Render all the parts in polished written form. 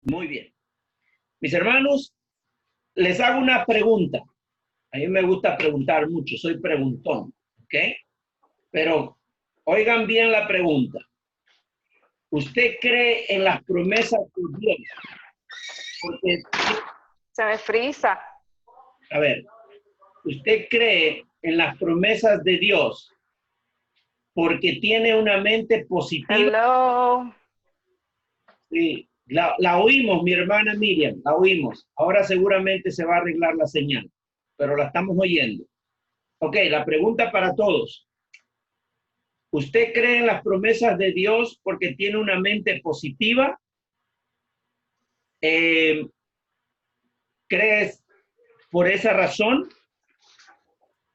Muy bien. Mis hermanos, les hago una pregunta. A mí me gusta preguntar mucho, soy preguntón, ¿ok? Pero oigan bien la pregunta. ¿Usted cree en las promesas de Dios? Porque, Se me frisa. a ver, ¿usted cree en las promesas de Dios porque tiene una mente positiva? Hello. Sí, la oímos, mi hermana Miriam, la oímos. Ahora seguramente se va a arreglar la señal, pero la estamos oyendo. Ok, la pregunta para todos. ¿Usted cree en las promesas de Dios porque tiene una mente positiva? ¿Crees por esa razón?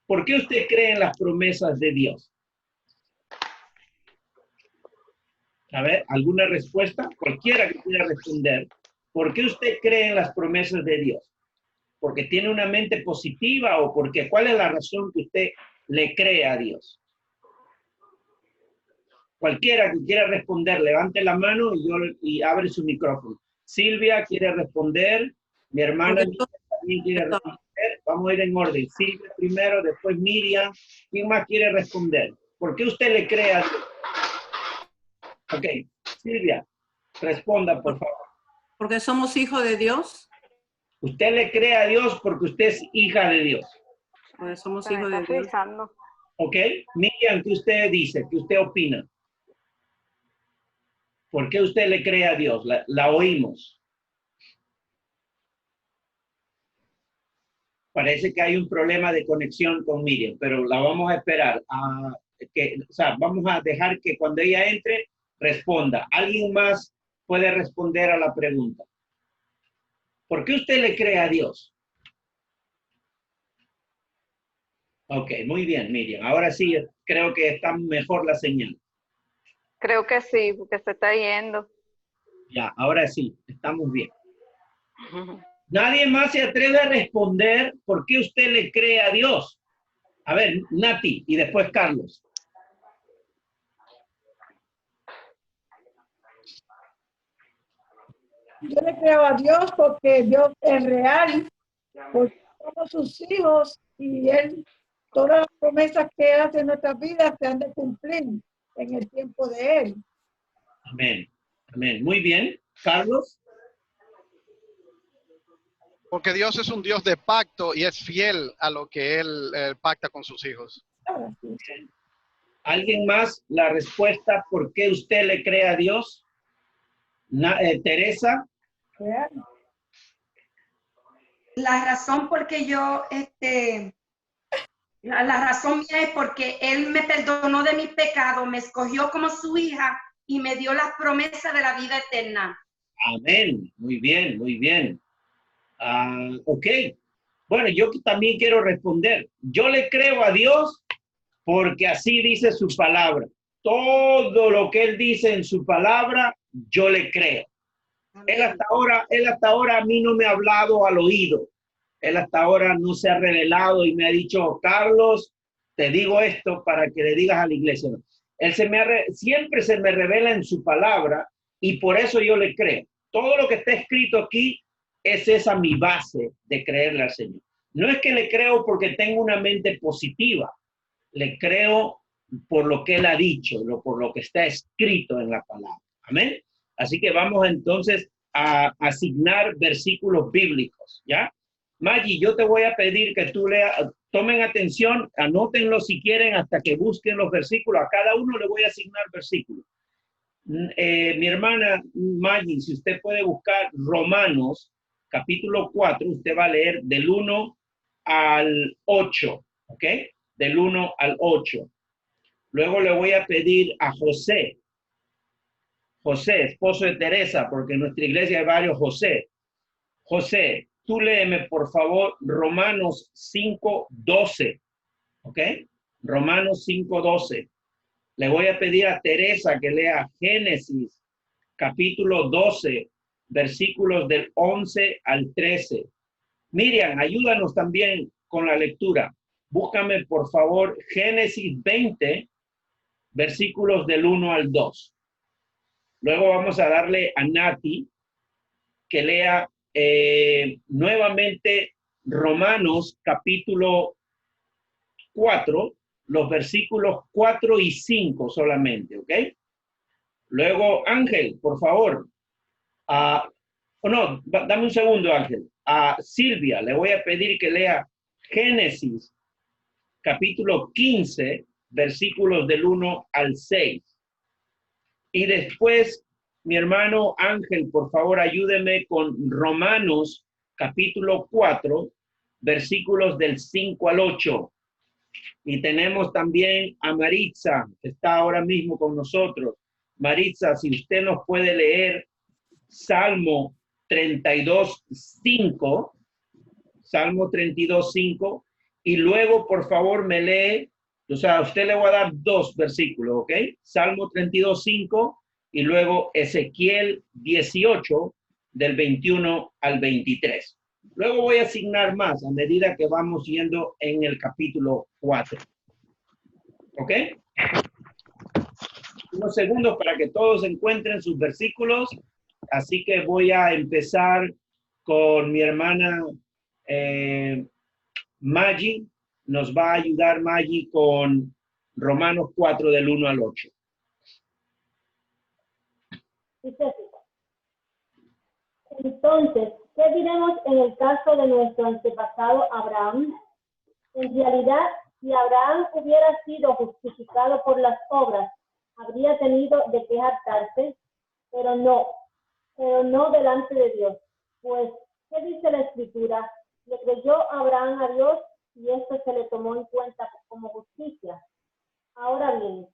¿Por qué usted cree en las promesas de Dios? A ver, ¿alguna respuesta? Cualquiera que quiera responder. ¿Por qué usted cree en las promesas de Dios? ¿Porque tiene una mente positiva o porque cuál es la razón que usted le cree a Dios? Cualquiera que quiera responder, levante la mano y abre su micrófono. Silvia quiere responder, mi hermana también quiere responder. Vamos a ir en orden. Silvia primero, después Miriam. ¿Quién más quiere responder? ¿Por qué usted le cree a Dios? Ok, Silvia, responda, por favor. Porque somos hijos de Dios. Usted le cree a Dios porque usted es hija de Dios. Porque somos Se me hijos de está Dios. frisando. Ok, Miriam, ¿qué usted dice? ¿Qué usted opina? ¿Por qué usted le cree a Dios? La oímos. Parece que hay un problema de conexión con Miriam, pero la vamos a esperar. Vamos a dejar que cuando ella entre, responda. ¿Alguien más puede responder a la pregunta? ¿Por qué usted le cree a Dios? Ok, muy bien, Miriam. Ahora sí, creo que está mejor la señal. Creo que sí, porque se está yendo. Ya, ahora sí, estamos bien. Nadie más se atreve a responder por qué usted le cree a Dios. A ver, Nati y después Carlos. Yo le creo a Dios porque Dios es real, porque somos sus hijos y Él, todas las promesas que hace en nuestras vidas se han de cumplir en el tiempo de Él. Amén. Amén. Muy bien. Carlos. Porque Dios es un Dios de pacto y es fiel a lo que Él pacta con sus hijos. ¿Alguien más? La respuesta, ¿por qué usted le cree a Dios? Teresa. Real. La razón porque la razón mía es porque Él me perdonó de mis pecados, me escogió como su hija y me dio las promesas de la vida eterna. Amén. Muy bien, muy bien. Ok. Bueno, yo también quiero responder. Yo le creo a Dios porque así dice su palabra. Todo lo que Él dice en su palabra, yo le creo. Él hasta ahora a mí no me ha hablado al oído. Él hasta ahora no se ha revelado y me ha dicho, Carlos, te digo esto para que le digas a la iglesia. Él siempre se me revela en su palabra y por eso yo le creo. Todo lo que está escrito aquí es esa mi base de creerle al Señor. No es que le creo porque tengo una mente positiva, le creo por lo que Él ha dicho, por lo que está escrito en la palabra. Amén. Así que vamos entonces a asignar versículos bíblicos, ¿ya? Maggie, yo te voy a pedir que tú tomen atención, anótenlo si quieren hasta que busquen los versículos. A cada uno le voy a asignar versículos. Mi hermana Maggie, si usted puede buscar Romanos, capítulo 4, usted va a leer del 1 al 8, ¿ok? Del 1 al 8. Luego le voy a pedir a José, esposo de Teresa, porque en nuestra iglesia hay varios José. José, tú léeme, por favor, Romanos 5:12, ¿ok? Romanos 5:12. Le voy a pedir a Teresa que lea Génesis, capítulo 12, versículos del 11 al 13. Miriam, ayúdanos también con la lectura. Búscame, por favor, Génesis 20, versículos del 1 al 2. Luego vamos a darle a Nati que lea nuevamente Romanos capítulo 4, los versículos 4 y 5 solamente, ¿ok? Luego, Ángel, por favor. Dame un segundo, Ángel. A Silvia le voy a pedir que lea Génesis capítulo 15, versículos del 1 al 6. Y después, mi hermano Ángel, por favor, ayúdeme con Romanos capítulo 4, versículos del 5 al 8. Y tenemos también a Maritza, que está ahora mismo con nosotros. Maritza, si usted nos puede leer Salmo 32:5, Salmo 32:5, y luego, por favor, me lee, o sea, a usted le voy a dar 2 versículos, ¿ok? Salmo 32:5 y luego Ezequiel 18, del 21 al 23. Luego voy a asignar más a medida que vamos yendo en el capítulo 4. ¿Ok? Unos segundos para que todos encuentren sus versículos. Así que voy a empezar con mi hermana Maggie. Nos va a ayudar Maggie con Romanos 4 del 1 al 8. Entonces, ¿qué diremos en el caso de nuestro antepasado Abraham? En realidad, si Abraham hubiera sido justificado por las obras, habría tenido de qué jactarse, pero no delante de Dios. Pues, ¿qué dice la Escritura? Le creyó Abraham a Dios y esto se le tomó en cuenta como justicia. Ahora bien,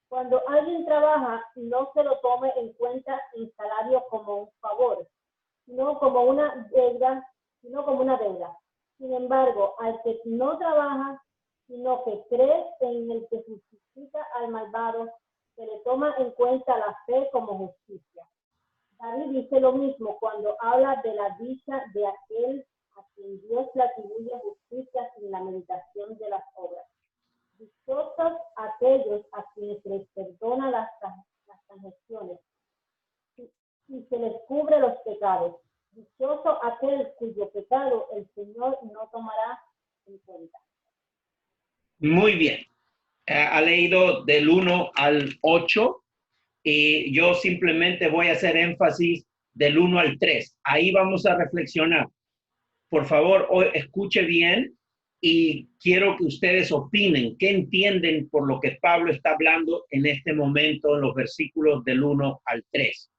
cuando alguien trabaja, no se lo tome en cuenta el salario como un favor, sino como una deuda. Sin embargo, al que no trabaja, sino que cree en el que justifica al malvado, se le toma en cuenta la fe como justicia. David dice lo mismo cuando habla de la dicha de aquel a quien Dios le atribuye justicia sin la meditación de las obras. Dichosos aquellos a quienes les perdona las transgresiones y se les cubre los pecados. Dichoso aquel cuyo pecado el Señor no tomará en cuenta. Muy bien. Ha leído del 1 al 8 y yo simplemente voy a hacer énfasis del 1 al 3. Ahí vamos a reflexionar. Por favor, escuche bien y quiero que ustedes opinen. ¿Qué entienden por lo que Pablo está hablando en este momento en los versículos del 1 al 3?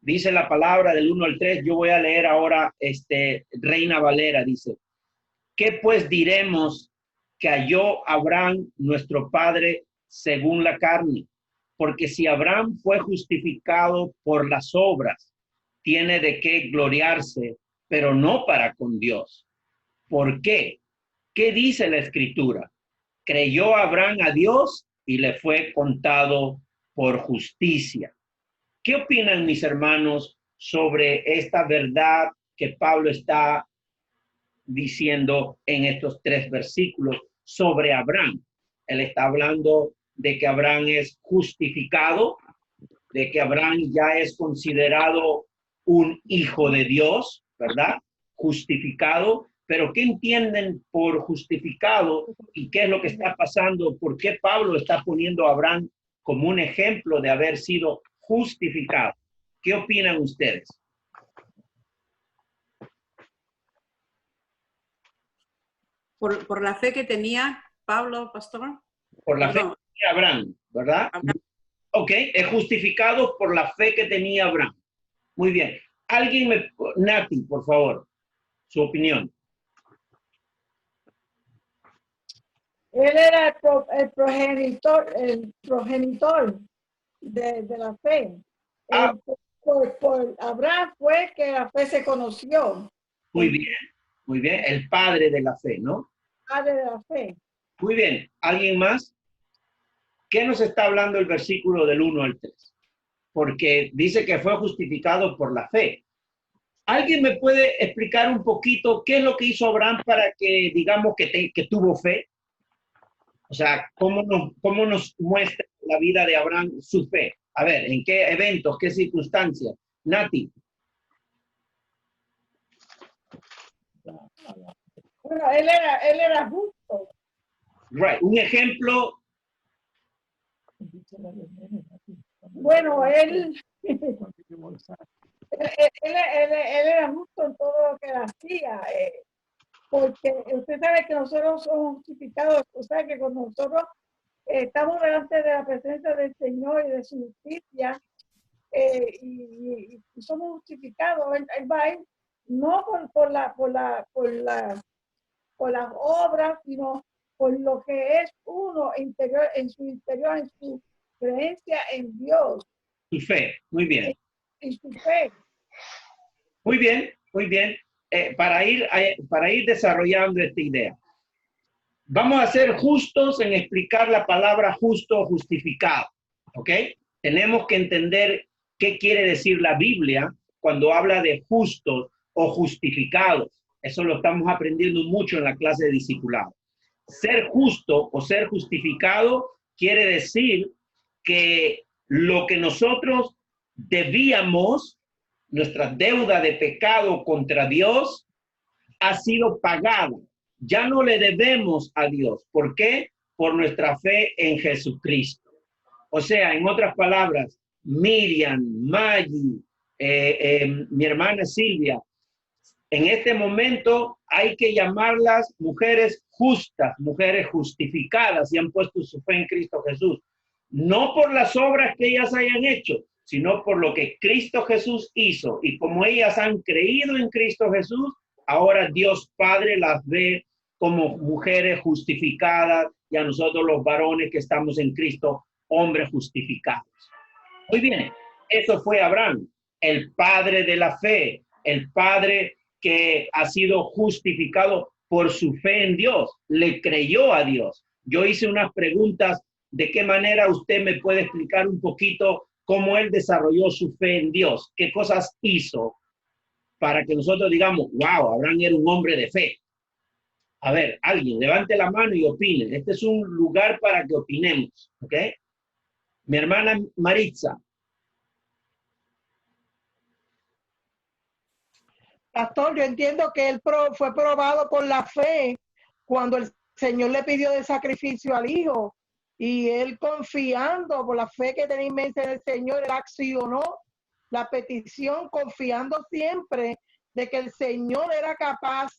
Dice la palabra del 1 al 3. Yo voy a leer ahora Reina Valera. Dice, ¿qué pues diremos que halló Abraham nuestro padre según la carne? Porque si Abraham fue justificado por las obras, tiene de qué gloriarse, pero no para con Dios. ¿Por qué? ¿Qué dice la Escritura? Creyó Abraham a Dios y le fue contado por justicia. ¿Qué opinan mis hermanos sobre esta verdad que Pablo está diciendo en estos 3 versículos sobre Abraham? Él está hablando de que Abraham es justificado, de que Abraham ya es considerado un hijo de Dios, ¿verdad? Justificado, pero ¿qué entienden por justificado y qué es lo que está pasando? ¿Por qué Pablo está poniendo a Abraham como un ejemplo de haber sido justificado? ¿Qué opinan ustedes? Por la fe que tenía Pablo, pastor. Por la fe que tenía Abraham, ¿verdad? Abraham. Ok, es justificado por la fe que tenía Abraham. Muy bien. Nati, por favor, su opinión. Él era el progenitor de la fe. Por Abraham fue que la fe se conoció. Muy bien, muy bien. El padre de la fe, ¿no? Padre de la fe. Muy bien. ¿Alguien más? ¿Qué nos está hablando el versículo del 1 al 3? Porque dice que fue justificado por la fe. ¿Alguien me puede explicar un poquito qué es lo que hizo Abraham para que digamos que tuvo fe? O sea, ¿cómo nos muestra la vida de Abraham su fe? A ver, ¿en qué eventos, qué circunstancias? Nati. Bueno, él era justo. Right. Un ejemplo, Bueno, él era justo en todo lo que él hacía, porque usted sabe que nosotros somos justificados, o sea que cuando nosotros estamos delante de la presencia del Señor y de su justicia, y somos justificados, él va a ir no por las obras, sino por lo que es uno interior, en su creencia en Dios su fe. Muy bien. y su fe. Muy bien, muy bien. Para ir desarrollando esta idea. Vamos a ser justos en explicar la palabra justo o justificado. ¿Ok? Tenemos que entender qué quiere decir la Biblia cuando habla de justos o justificados. Eso lo estamos aprendiendo mucho en la clase de discipulado. Ser justo o ser justificado quiere decir que lo que nosotros debíamos, nuestra deuda de pecado contra Dios, ha sido pagada. Ya no le debemos a Dios. ¿Por qué? Por nuestra fe en Jesucristo. O sea, en otras palabras, Miriam, Maggie, mi hermana Silvia, en este momento hay que llamarlas mujeres justas, mujeres justificadas y han puesto su fe en Cristo Jesús. No por las obras que ellas hayan hecho, sino por lo que Cristo Jesús hizo. Y como ellas han creído en Cristo Jesús, ahora Dios Padre las ve como mujeres justificadas y a nosotros los varones que estamos en Cristo, hombres justificados. Muy bien, eso fue Abraham, el padre de la fe, el padre que ha sido justificado por su fe en Dios, le creyó a Dios. Yo hice unas preguntas, ¿de qué manera usted me puede explicar un poquito cómo él desarrolló su fe en Dios? ¿Qué cosas hizo para que nosotros digamos, wow, Abraham era un hombre de fe? A ver, alguien, levante la mano y opine. Este es un lugar para que opinemos, ¿ok? Mi hermana Maritza. Pastor, yo entiendo que él fue probado por la fe cuando el Señor le pidió de sacrificio al hijo y él confiando por la fe que tenía inmensa en el Señor, él accionó la petición confiando siempre de que el Señor era capaz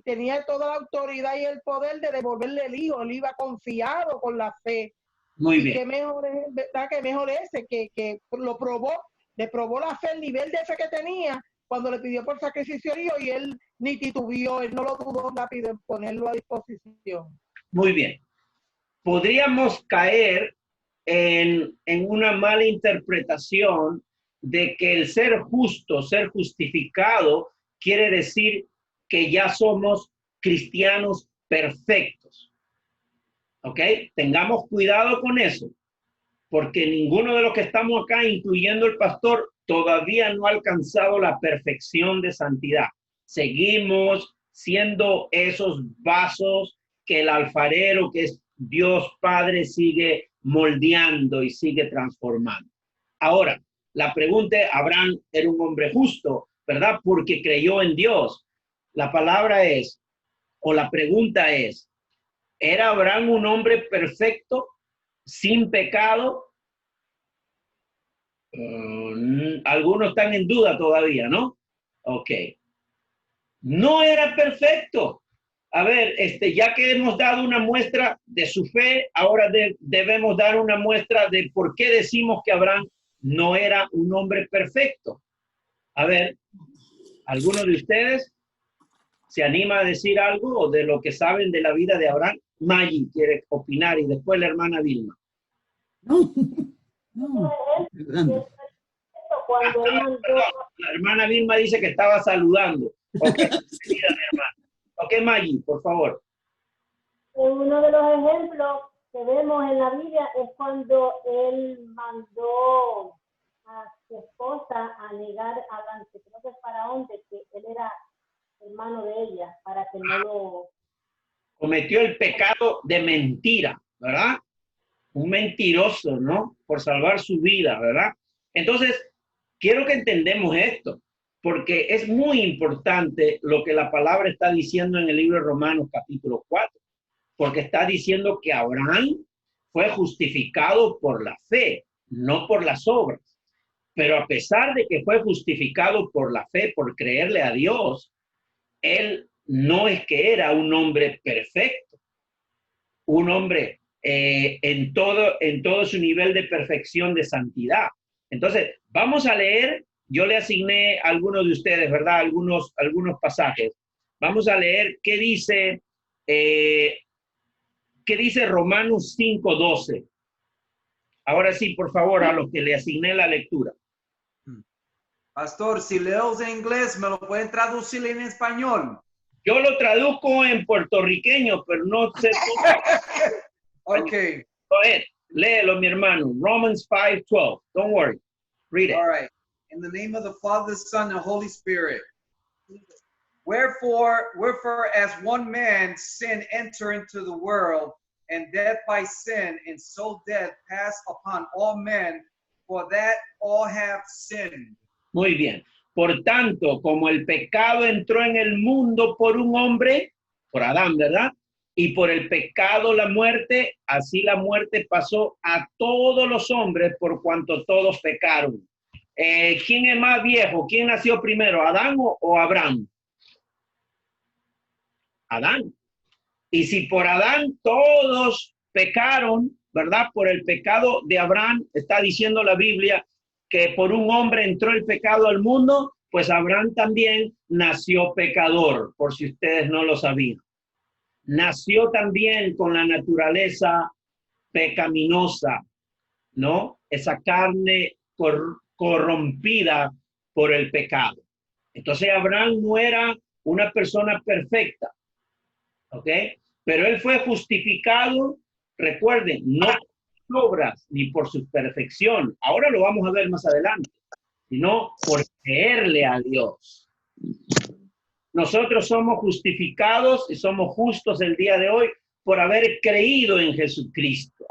tenía toda la autoridad y el poder de devolverle el hijo. Él iba confiado con la fe. Muy y bien. qué mejor es, ¿verdad? Que mejor ese que lo probó, le probó la fe, el nivel de fe que tenía cuando le pidió por sacrificio al hijo y él ni titubeó, él no lo dudó rápido en ponerlo a disposición. Muy bien. Podríamos caer en una mala interpretación de que el ser justo, ser justificado, quiere decir que ya somos cristianos perfectos. ¿Ok? Tengamos cuidado con eso, porque ninguno de los que estamos acá, incluyendo el pastor, todavía no ha alcanzado la perfección de santidad. Seguimos siendo esos vasos que el alfarero, que es Dios Padre, sigue moldeando y sigue transformando. Ahora, la pregunta es, Abraham era un hombre justo, ¿verdad? Porque creyó en Dios. La palabra es, o la pregunta es, ¿era Abraham un hombre perfecto, sin pecado? Algunos están en duda todavía, ¿no? Ok. No era perfecto. A ver, ya que hemos dado una muestra de su fe, ahora debemos dar una muestra de por qué decimos que Abraham no era un hombre perfecto. A ver, ¿alguno de ustedes se anima a decir algo de lo que saben de la vida de Abraham? Maggie quiere opinar y después la hermana Vilma. No. Cuando la hermana Vilma dice que estaba saludando. Ok, mira, mi hermana. Ok, Maggie, por favor. Uno de los ejemplos que vemos en la Biblia es cuando él mandó a su esposa a negar a Abraham, creo que es Faraón, de que él era hermano de ella, para que no lo... Cometió el pecado de mentira, ¿verdad? Un mentiroso, ¿no? Por salvar su vida, ¿verdad? Entonces, quiero que entendamos esto, porque es muy importante lo que la palabra está diciendo en el libro de Romanos capítulo 4, porque está diciendo que Abraham fue justificado por la fe, no por las obras. Pero a pesar de que fue justificado por la fe, por creerle a Dios, él no es que era un hombre perfecto, un hombre en todo su nivel de perfección, de santidad. Entonces, vamos a leer, yo le asigné a algunos de ustedes, ¿verdad? Algunos pasajes. Vamos a leer qué dice Romanos 5:12. Ahora sí, por favor, a los que le asigné la lectura. Pastor, si leo en inglés, ¿me lo pueden traducir en español? Yo lo traduzco en puertorriqueño, pero no sé. Ok. Go ahead. Léelo, mi hermano. Romans 5:12. Don't worry. Read it. All right. In the name of the Father, the Son, and the Holy Spirit. Wherefore, as one man sin enter into the world, and death by sin, and so death passed upon all men, for that all have sinned. Muy bien. Por tanto, como el pecado entró en el mundo por un hombre, por Adán, ¿verdad? Y por el pecado la muerte, así la muerte pasó a todos los hombres por cuanto todos pecaron. ¿Quién es más viejo? ¿Quién nació primero, Adán o Abraham? Adán. Y si por Adán todos pecaron, ¿verdad? Por el pecado de Abraham, está diciendo la Biblia que por un hombre entró el pecado al mundo, pues Abraham también nació pecador, por si ustedes no lo sabían. Nació también con la naturaleza pecaminosa, ¿no? Esa carne corrompida por el pecado. Entonces Abraham no era una persona perfecta, ¿ok? Pero él fue justificado, recuerden, no por obras ni por su perfección. Ahora lo vamos a ver más adelante, sino por creerle a Dios. Nosotros somos justificados y somos justos el día de hoy por haber creído en Jesucristo.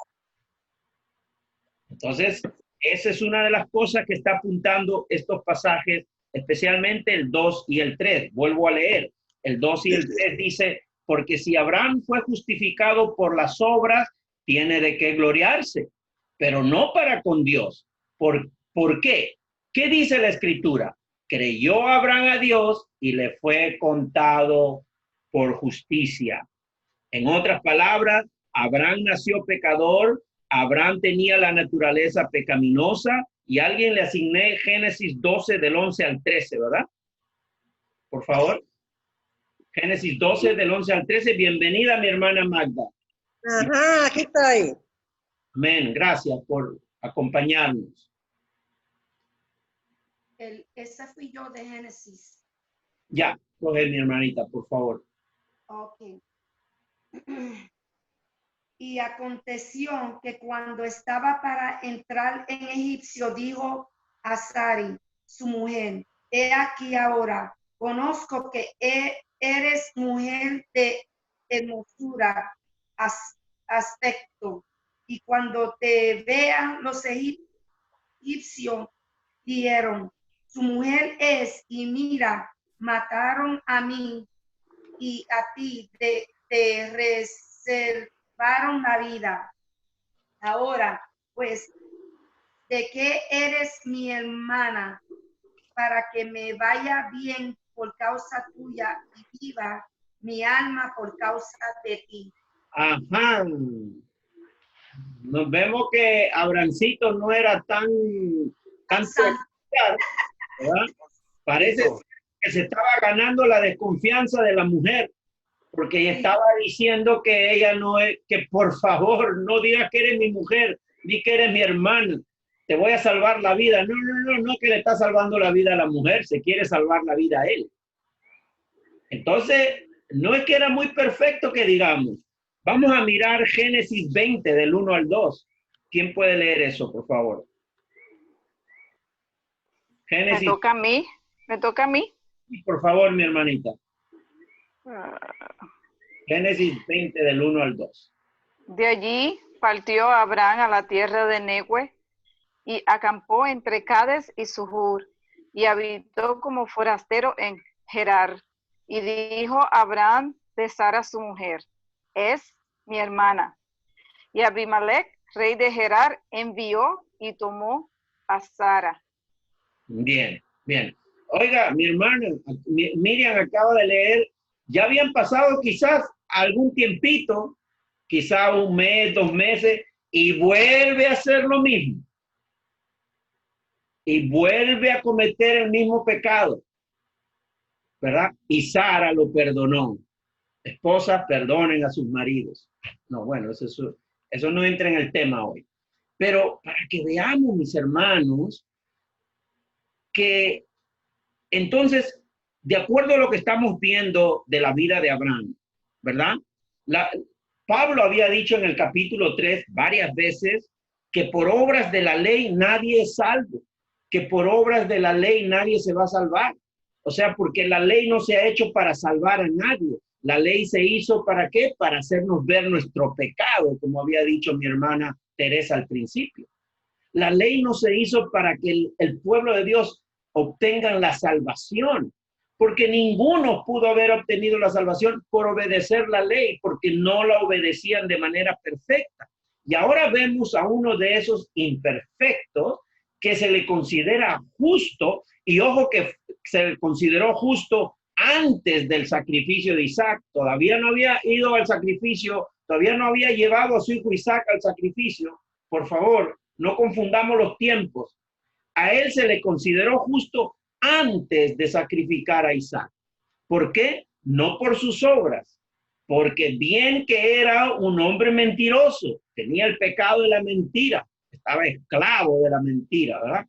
Entonces, esa es una de las cosas que está apuntando estos pasajes, especialmente el 2 y el 3. Vuelvo a leer. El 2 y el 3 dice, porque si Abraham fue justificado por las obras, tiene de qué gloriarse, pero no para con Dios. ¿Por qué? ¿Qué dice la Escritura? Creyó Abraham a Dios y le fue contado por justicia. En otras palabras, Abraham nació pecador, Abraham tenía la naturaleza pecaminosa y alguien le asigné Génesis 12 del 11 al 13, ¿verdad? Por favor. Génesis 12 del 11 al 13. Bienvenida, mi hermana Magda. Ajá, aquí estoy. Amén. Gracias por acompañarnos. Esa fui yo de Génesis. Ya, coge mi hermanita, por favor. Ok. Y aconteció que cuando estaba para entrar en Egipcio, dijo a Sarai, su mujer, he aquí ahora, conozco que eres mujer de hermosura, aspecto, y cuando te vean los egipcios, dijeron, su mujer es, y mira, mataron a mí y a ti, te reservaron la vida. Ahora, pues, ¿de qué eres mi hermana? Para que me vaya bien por causa tuya y viva mi alma por causa de ti. Ajá. Nos vemos que Abrancito no era tan peculiar, ¿verdad? Parece que se estaba ganando la desconfianza de la mujer, porque ella estaba diciendo que ella no es, que por favor no digas que eres mi mujer, di que eres mi hermana, te voy a salvar la vida. No, que le está salvando la vida a la mujer, se quiere salvar la vida a él. Entonces, no es que era muy perfecto que digamos. Vamos a mirar Génesis 20 del 1 al 2. ¿Quién puede leer eso, por favor? Génesis. Me toca a mí. Por favor, mi hermanita. Génesis 20 del 1 al 2. De allí partió Abraham a la tierra de Negue y acampó entre Cades y Sujur y habitó como forastero en Gerar. Y dijo Abraham de Sara su mujer, es mi hermana. Y Abimelech, rey de Gerar, envió y tomó a Sara. Bien, bien. Oiga, mi hermana, Miriam acaba de leer, ya habían pasado quizás algún tiempito, quizás un mes, 2 meses, y vuelve a hacer lo mismo. Y vuelve a cometer el mismo pecado, ¿verdad? Y Sara lo perdonó. Esposas, perdonen a sus maridos. No, bueno, eso no entra en el tema hoy. Pero para que veamos, mis hermanos, que entonces, de acuerdo a lo que estamos viendo de la vida de Abraham, ¿verdad? Pablo había dicho en el capítulo 3 varias veces que por obras de la ley nadie es salvo, que por obras de la ley nadie se va a salvar. O sea, porque la ley no se ha hecho para salvar a nadie. La ley se hizo ¿para qué? Para hacernos ver nuestro pecado, como había dicho mi hermana Teresa al principio. La ley no se hizo para que el pueblo de Dios obtengan la salvación, porque ninguno pudo haber obtenido la salvación por obedecer la ley, porque no la obedecían de manera perfecta. Y ahora vemos a uno de esos imperfectos que se le considera justo, y ojo que se le consideró justo antes del sacrificio de Isaac. Todavía no había ido al sacrificio, todavía no había llevado a su hijo Isaac al sacrificio. Por favor, no confundamos los tiempos. A él se le consideró justo antes de sacrificar a Isaac. ¿Por qué? No por sus obras, porque bien que era un hombre mentiroso, tenía el pecado de la mentira, estaba esclavo de la mentira, ¿verdad?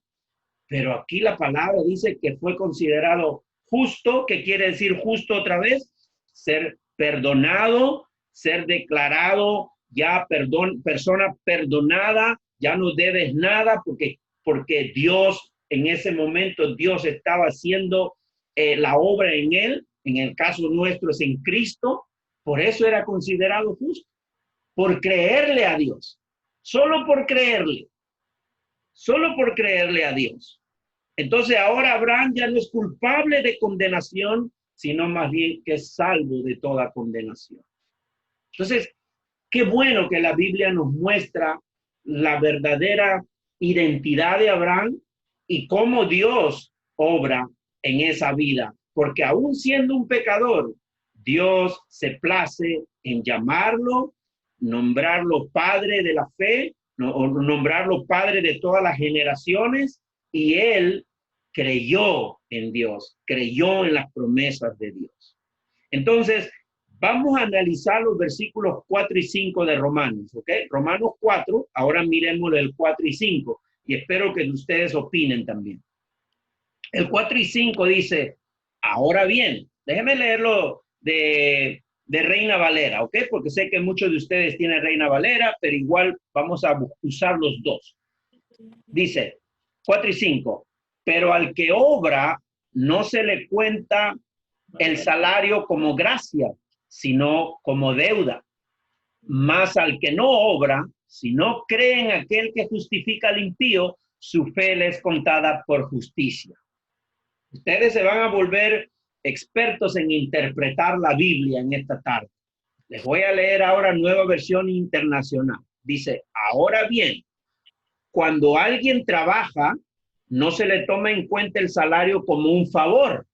Pero aquí la palabra dice que fue considerado justo. ¿Qué quiere decir justo otra vez? Ser perdonado, ser declarado ya persona perdonada, ya no debes nada porque Dios, en ese momento, Dios estaba haciendo la obra en él. En el caso nuestro es en Cristo. Por eso era considerado justo, por creerle a Dios, solo por creerle a Dios. Entonces ahora Abraham ya no es culpable de condenación, sino más bien que es salvo de toda condenación. Entonces, qué bueno que la Biblia nos muestra la verdadera identidad de Abraham y cómo Dios obra en esa vida, porque aún siendo un pecador, Dios se place en llamarlo, nombrarlo padre de la fe, nombrarlo padre de todas las generaciones, y él creyó en Dios, creyó en las promesas de Dios. Entonces, vamos a analizar los versículos 4 y 5 de Romanos, ¿ok? Romanos 4, ahora miremos el 4 y 5, y espero que ustedes opinen también. El 4 y 5 dice, ahora bien, déjenme leerlo de Reina Valera, ¿ok? Porque sé que muchos de ustedes tienen Reina Valera, pero igual vamos a usar los dos. Dice, 4 y 5, pero al que obra no se le cuenta el salario como gracia, sino como deuda. Mas al que no obra, si no cree en aquel que justifica al impío, su fe le es contada por justicia. Ustedes se van a volver expertos en interpretar la Biblia en esta tarde. Les voy a leer ahora Nueva Versión Internacional. Dice, ahora bien, cuando alguien trabaja, no se le toma en cuenta el salario como un favor,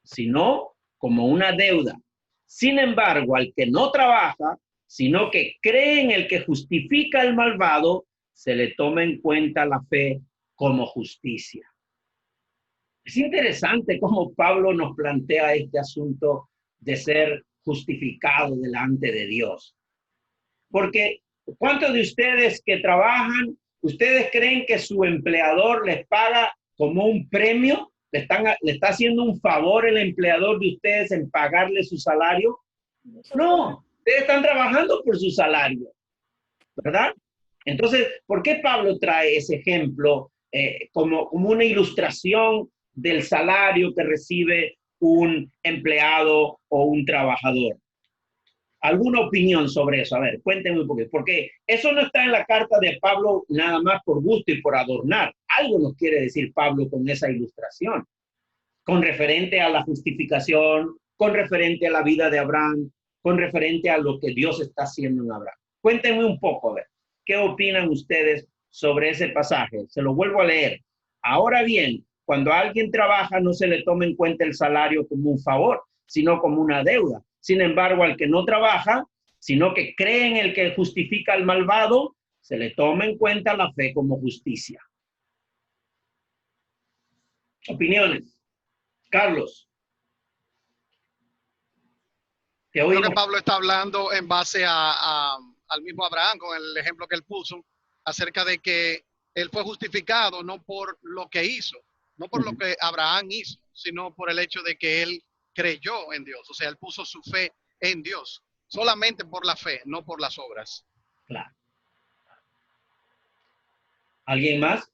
sino como una deuda. Sin embargo, al que no trabaja, sino que cree en el que justifica al malvado, se le toma en cuenta la fe como justicia. Es interesante cómo Pablo nos plantea este asunto de ser justificado delante de Dios. Porque ¿cuántos de ustedes que trabajan, ustedes creen que su empleador les paga como un premio? ¿Le está haciendo un favor el empleador de ustedes en pagarle su salario? No, ustedes están trabajando por su salario, ¿verdad? Entonces, ¿por qué Pablo trae ese ejemplo como una ilustración del salario que recibe un empleado o un trabajador? ¿Alguna opinión sobre eso? A ver, cuéntenme un poquito, porque eso no está en la carta de Pablo nada más por gusto y por adornar. Algo nos quiere decir Pablo con esa ilustración, con referente a la justificación, con referente a la vida de Abraham, con referente a lo que Dios está haciendo en Abraham. Cuéntenme un poco, a ver, ¿qué opinan ustedes sobre ese pasaje? Se lo vuelvo a leer. Ahora bien, cuando alguien trabaja, no se le toma en cuenta el salario como un favor, sino como una deuda. Sin embargo, al que no trabaja, sino que cree en el que justifica al malvado, se le toma en cuenta la fe como justicia. Opiniones. Carlos. Creo que Pablo está hablando en base al mismo Abraham, con el ejemplo que él puso, acerca de que él fue justificado no por lo que hizo, no por lo que Abraham hizo, sino por el hecho de que él creyó en Dios. O sea, él puso su fe en Dios, solamente por la fe, no por las obras. Claro. ¿Alguien más?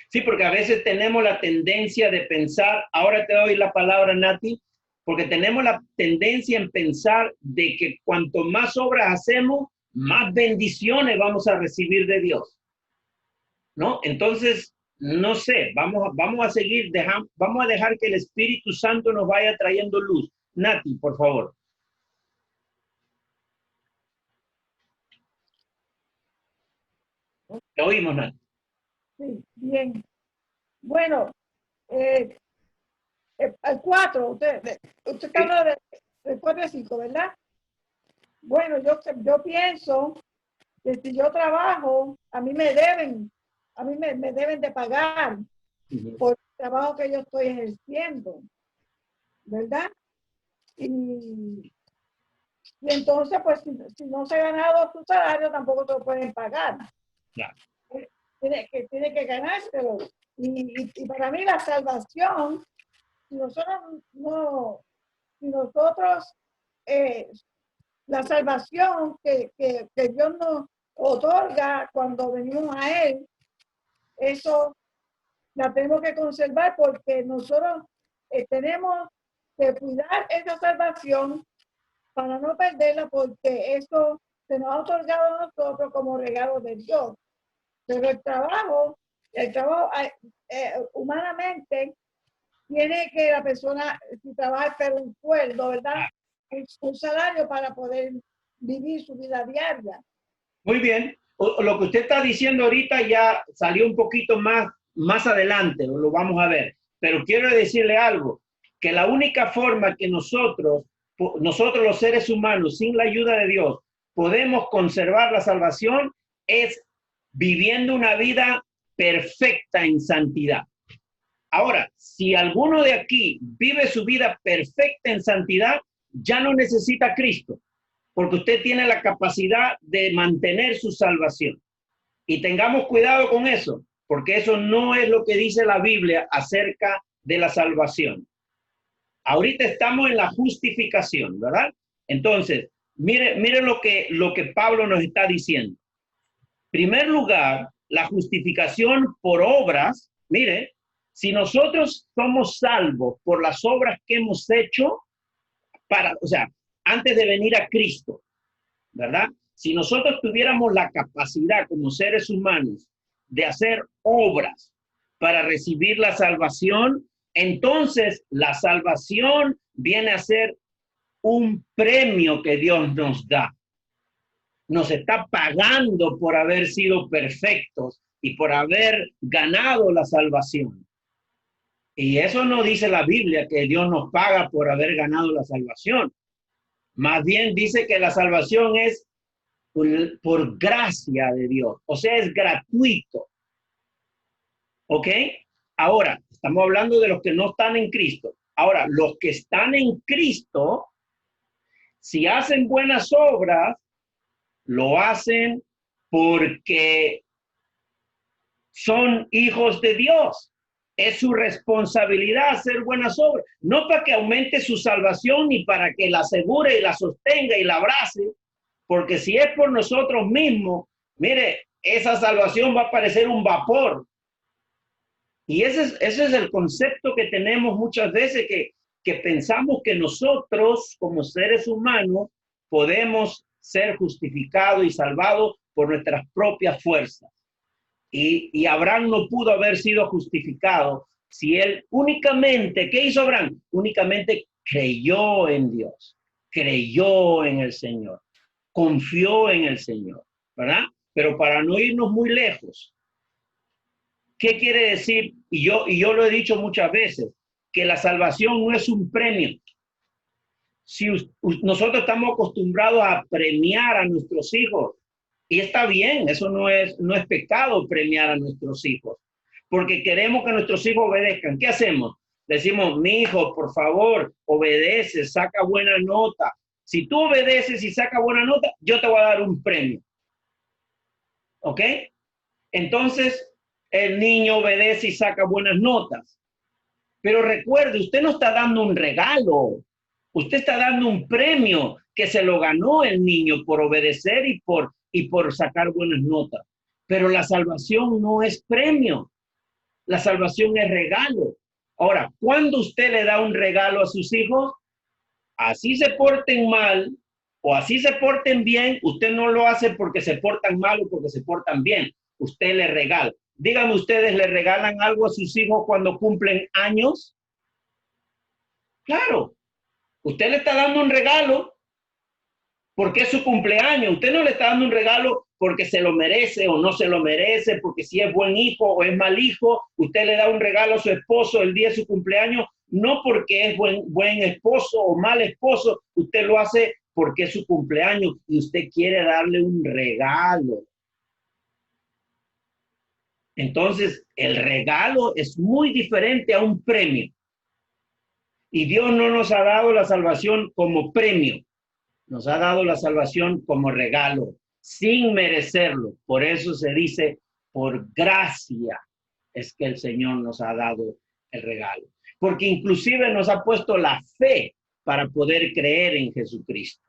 Sí, porque a veces tenemos la tendencia de pensar, ahora te doy la palabra, Nati, porque tenemos la tendencia en pensar de que cuanto más obras hacemos, más bendiciones vamos a recibir de Dios, ¿no? Entonces, no sé, vamos a seguir, vamos a dejar que el Espíritu Santo nos vaya trayendo luz. Nati, por favor. Te oímos, Nati. Sí, bien. Bueno, al 4, usted habla de 4 a 5, ¿verdad? Bueno, yo pienso que si yo trabajo, a mí me deben de pagar por el trabajo que yo estoy ejerciendo, ¿verdad? Y entonces, pues, si no se ha ganado su salario, tampoco te lo pueden pagar. Claro. Tiene que ganárselo. Y para mí la salvación, si nosotros la salvación que Dios nos otorga cuando venimos a Él, eso la tenemos que conservar porque nosotros tenemos que cuidar esa salvación para no perderla, porque eso se nos ha otorgado a nosotros como regalo de Dios. Pero el trabajo humanamente tiene que la persona, si trabaja, pero un sueldo, ¿verdad? Un salario para poder vivir su vida diaria. Muy bien. Lo que usted está diciendo ahorita ya salió un poquito más adelante, lo vamos a ver. Pero quiero decirle algo, que la única forma que nosotros los seres humanos, sin la ayuda de Dios, podemos conservar la salvación es viviendo una vida perfecta en santidad. Ahora, si alguno de aquí vive su vida perfecta en santidad, ya no necesita a Cristo, porque usted tiene la capacidad de mantener su salvación. Y tengamos cuidado con eso, porque eso no es lo que dice la Biblia acerca de la salvación. Ahorita estamos en la justificación, ¿verdad? Entonces, mire lo que Pablo nos está diciendo. En primer lugar, la justificación por obras, mire, si nosotros somos salvos por las obras que hemos hecho, antes de venir a Cristo, ¿verdad? Si nosotros tuviéramos la capacidad como seres humanos de hacer obras para recibir la salvación, entonces la salvación viene a ser un premio que Dios nos da. Nos está pagando por haber sido perfectos y por haber ganado la salvación. Y eso no dice la Biblia, que Dios nos paga por haber ganado la salvación. Más bien dice que la salvación es por gracia de Dios. O sea, es gratuito. ¿Ok? Ahora, estamos hablando de los que no están en Cristo. Ahora, los que están en Cristo, si hacen buenas obras, lo hacen porque son hijos de Dios. Es su responsabilidad hacer buenas obras, no para que aumente su salvación ni para que la asegure y la sostenga y la abrace, porque si es por nosotros mismos, mire, esa salvación va a parecer un vapor. Y ese es el concepto que tenemos muchas veces, que que pensamos que nosotros como seres humanos podemos ser justificados y salvados por nuestras propias fuerzas. Y Abraham no pudo haber sido justificado si él únicamente, ¿qué hizo Abraham? Únicamente creyó en Dios, creyó en el Señor, confió en el Señor, ¿verdad? Pero para no irnos muy lejos, ¿qué quiere decir? Y yo lo he dicho muchas veces, que la salvación no es un premio. Si nosotros estamos acostumbrados a premiar a nuestros hijos, y está bien, eso no es pecado premiar a nuestros hijos, porque queremos que nuestros hijos obedezcan. ¿Qué hacemos? Decimos, mi hijo, por favor, obedece, saca buena nota. Si tú obedeces y sacas buena nota, yo te voy a dar un premio. ¿Ok? Entonces, el niño obedece y saca buenas notas. Pero recuerde, usted no está dando un regalo. Usted está dando un premio que se lo ganó el niño por obedecer y por sacar buenas notas. Pero la salvación no es premio. La salvación es regalo. Ahora, cuando usted le da un regalo a sus hijos, así se porten mal o así se porten bien, usted no lo hace porque se portan mal o porque se portan bien. Usted le regala. Díganme, ¿ustedes le regalan algo a sus hijos cuando cumplen años? Claro. Usted le está dando un regalo porque es su cumpleaños. Usted no le está dando un regalo porque se lo merece o no se lo merece, porque si es buen hijo o es mal hijo. Usted le da un regalo a su esposo el día de su cumpleaños, no porque es buen esposo o mal esposo. Usted lo hace porque es su cumpleaños y usted quiere darle un regalo. Entonces, el regalo es muy diferente a un premio. Y Dios no nos ha dado la salvación como premio. Nos ha dado la salvación como regalo, sin merecerlo. Por eso se dice, por gracia es que el Señor nos ha dado el regalo. Porque inclusive nos ha puesto la fe para poder creer en Jesucristo.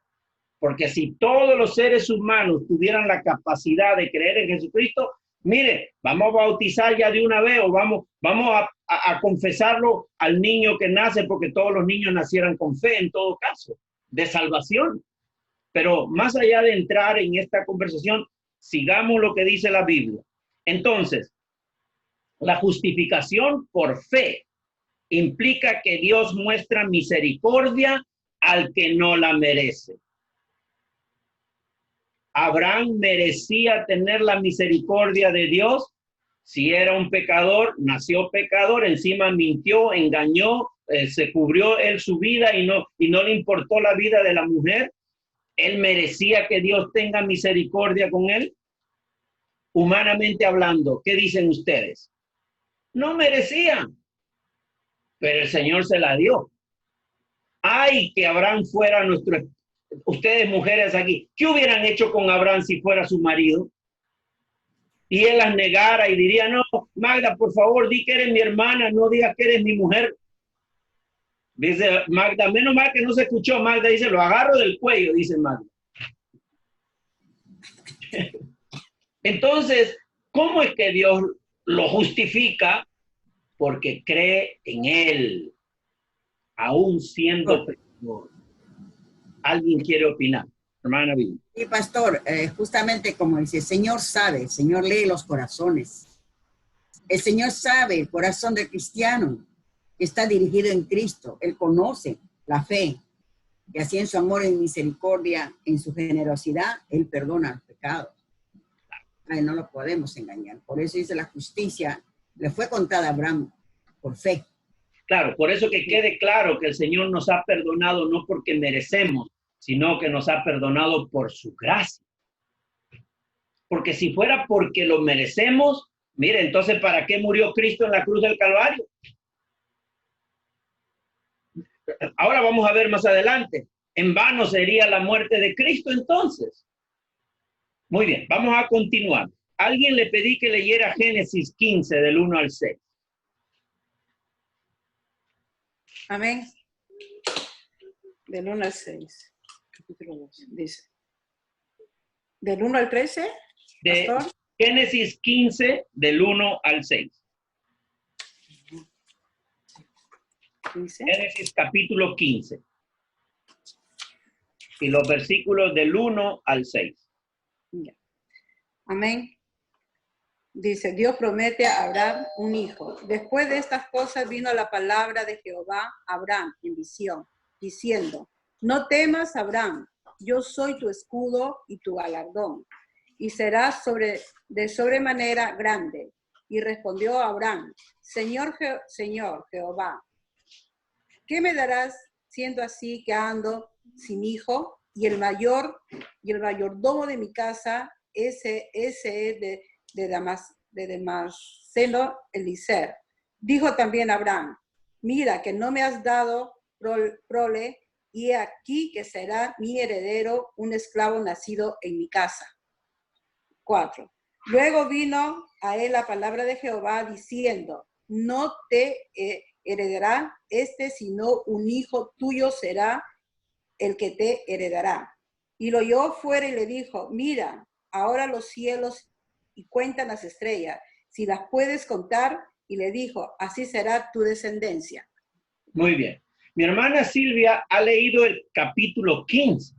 Porque si todos los seres humanos tuvieran la capacidad de creer en Jesucristo, mire, vamos a bautizar ya de una vez o vamos a confesarlo al niño que nace, porque todos los niños nacieran con fe en todo caso, de salvación. Pero más allá de entrar en esta conversación, sigamos lo que dice la Biblia. Entonces, la justificación por fe implica que Dios muestra misericordia al que no la merece. Abraham merecía tener la misericordia de Dios. Si era un pecador, nació pecador, encima mintió, engañó, se cubrió él su vida y no le importó la vida de la mujer. Él merecía que Dios tenga misericordia con él. Humanamente hablando, ¿qué dicen ustedes? No merecía, pero el Señor se la dio. Ay, que Abraham fuera nuestro. Ustedes mujeres aquí, ¿qué hubieran hecho con Abraham si fuera su marido? Y él las negara y diría, no, Magda, por favor, di que eres mi hermana, no digas que eres mi mujer. Dice Magda, menos mal que no se escuchó. Magda dice, lo agarro del cuello, dice Magda. Entonces, ¿cómo es que Dios lo justifica? Porque cree en él, aún siendo pecador. ¿Alguien quiere opinar? Hermana Bill. Sí, pastor, justamente como dice, el Señor sabe, el Señor lee los corazones. El Señor sabe el corazón del cristiano que está dirigido en Cristo. Él conoce la fe. Y así en su amor y misericordia, en su generosidad, Él perdona el pecado. Ay, no lo podemos engañar. Por eso dice la justicia, le fue contada a Abraham por fe. Claro, por eso que quede claro que el Señor nos ha perdonado no porque merecemos, sino que nos ha perdonado por su gracia. Porque si fuera porque lo merecemos, mire, entonces ¿para qué murió Cristo en la cruz del Calvario? Ahora vamos a ver más adelante. En vano sería la muerte de Cristo entonces. Muy bien, vamos a continuar. Alguien le pedí que leyera Génesis 15 del 1 al 6. Amén. Del 1 al 6. Capítulo 2. Dice. ¿Del 1 al 13? De Pastor. Génesis 15 del 1 al 6. 15. Génesis capítulo 15. Y los versículos del 1 al 6. Ya. Amén. Dice, Dios promete a Abraham un hijo. Después de estas cosas vino la palabra de Jehová a Abraham en visión, diciendo, no temas, Abraham, yo soy tu escudo y tu galardón, y serás de sobremanera grande. Y respondió Abraham, Señor Jehová, ¿qué me darás siendo así que ando sin hijo? Y el mayordomo de mi casa, ese es de Damasceno Eliezer. Dijo también Abraham, mira que no me has dado prole, y aquí que será mi heredero un esclavo nacido en mi casa. 4. Luego vino a él la palabra de Jehová diciendo, no te heredará sino un hijo tuyo será el que te heredará. Y lo oyó fuera y le dijo, mira, ahora los cielos y cuentan las estrellas, si las puedes contar. Y le dijo, así será tu descendencia. Muy bien. Mi hermana Silvia ha leído el capítulo 15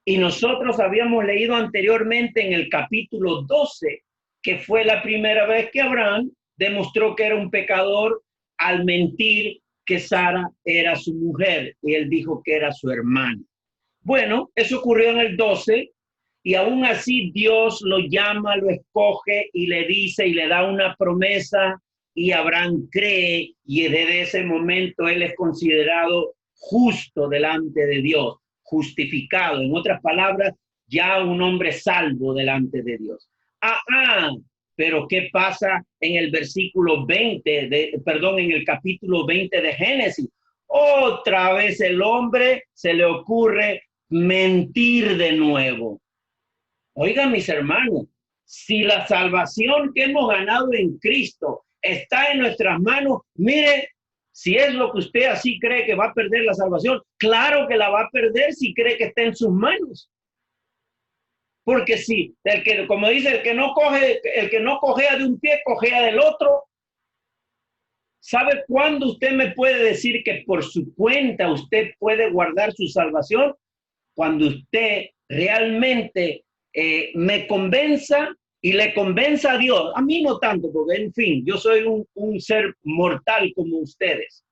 y nosotros habíamos leído anteriormente en el capítulo 12, que fue la primera vez que Abraham demostró que era un pecador al mentir que Sara era su mujer y él dijo que era su hermana. Bueno, eso ocurrió en el 12 y aún así Dios lo llama, lo escoge y le dice y le da una promesa y Abraham cree y desde ese momento él es considerado justo delante de Dios, justificado. En otras palabras, ya un hombre salvo delante de Dios. Pero ¿qué pasa en el versículo 20, en el capítulo 20 de Génesis? Otra vez el hombre se le ocurre mentir de nuevo. Oigan, mis hermanos, si la salvación que hemos ganado en Cristo está en nuestras manos, mire, si es lo que usted así cree que va a perder la salvación, claro que la va a perder si cree que está en sus manos. Porque si, como dice, el que no cojea de un pie, cojea del otro. ¿Sabe cuándo usted me puede decir que por su cuenta usted puede guardar su salvación? Cuando usted realmente me convenza y le convenza a Dios. A mí no tanto, porque en fin, yo soy un ser mortal como ustedes.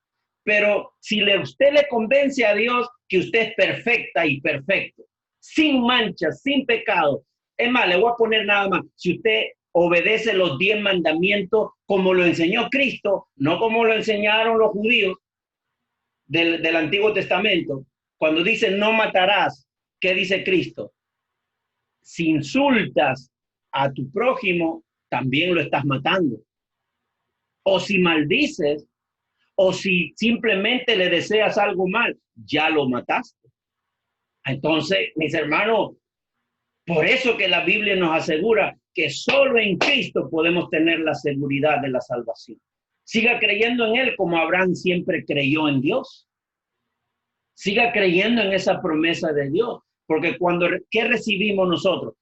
Pero si usted le convence a Dios que usted es perfecta y perfecto, sin manchas, sin pecado. Es más, le voy a poner nada más. Si usted obedece los 10 mandamientos como lo enseñó Cristo, no como lo enseñaron los judíos del Antiguo Testamento, cuando dice no matarás, ¿qué dice Cristo? Si insultas a tu prójimo, también lo estás matando. O si maldices, o si simplemente le deseas algo mal, ya lo mataste. Entonces, mis hermanos, por eso que la Biblia nos asegura que solo en Cristo podemos tener la seguridad de la salvación. Siga creyendo en Él como Abraham siempre creyó en Dios. Siga creyendo en esa promesa de Dios, porque ¿qué recibimos nosotros?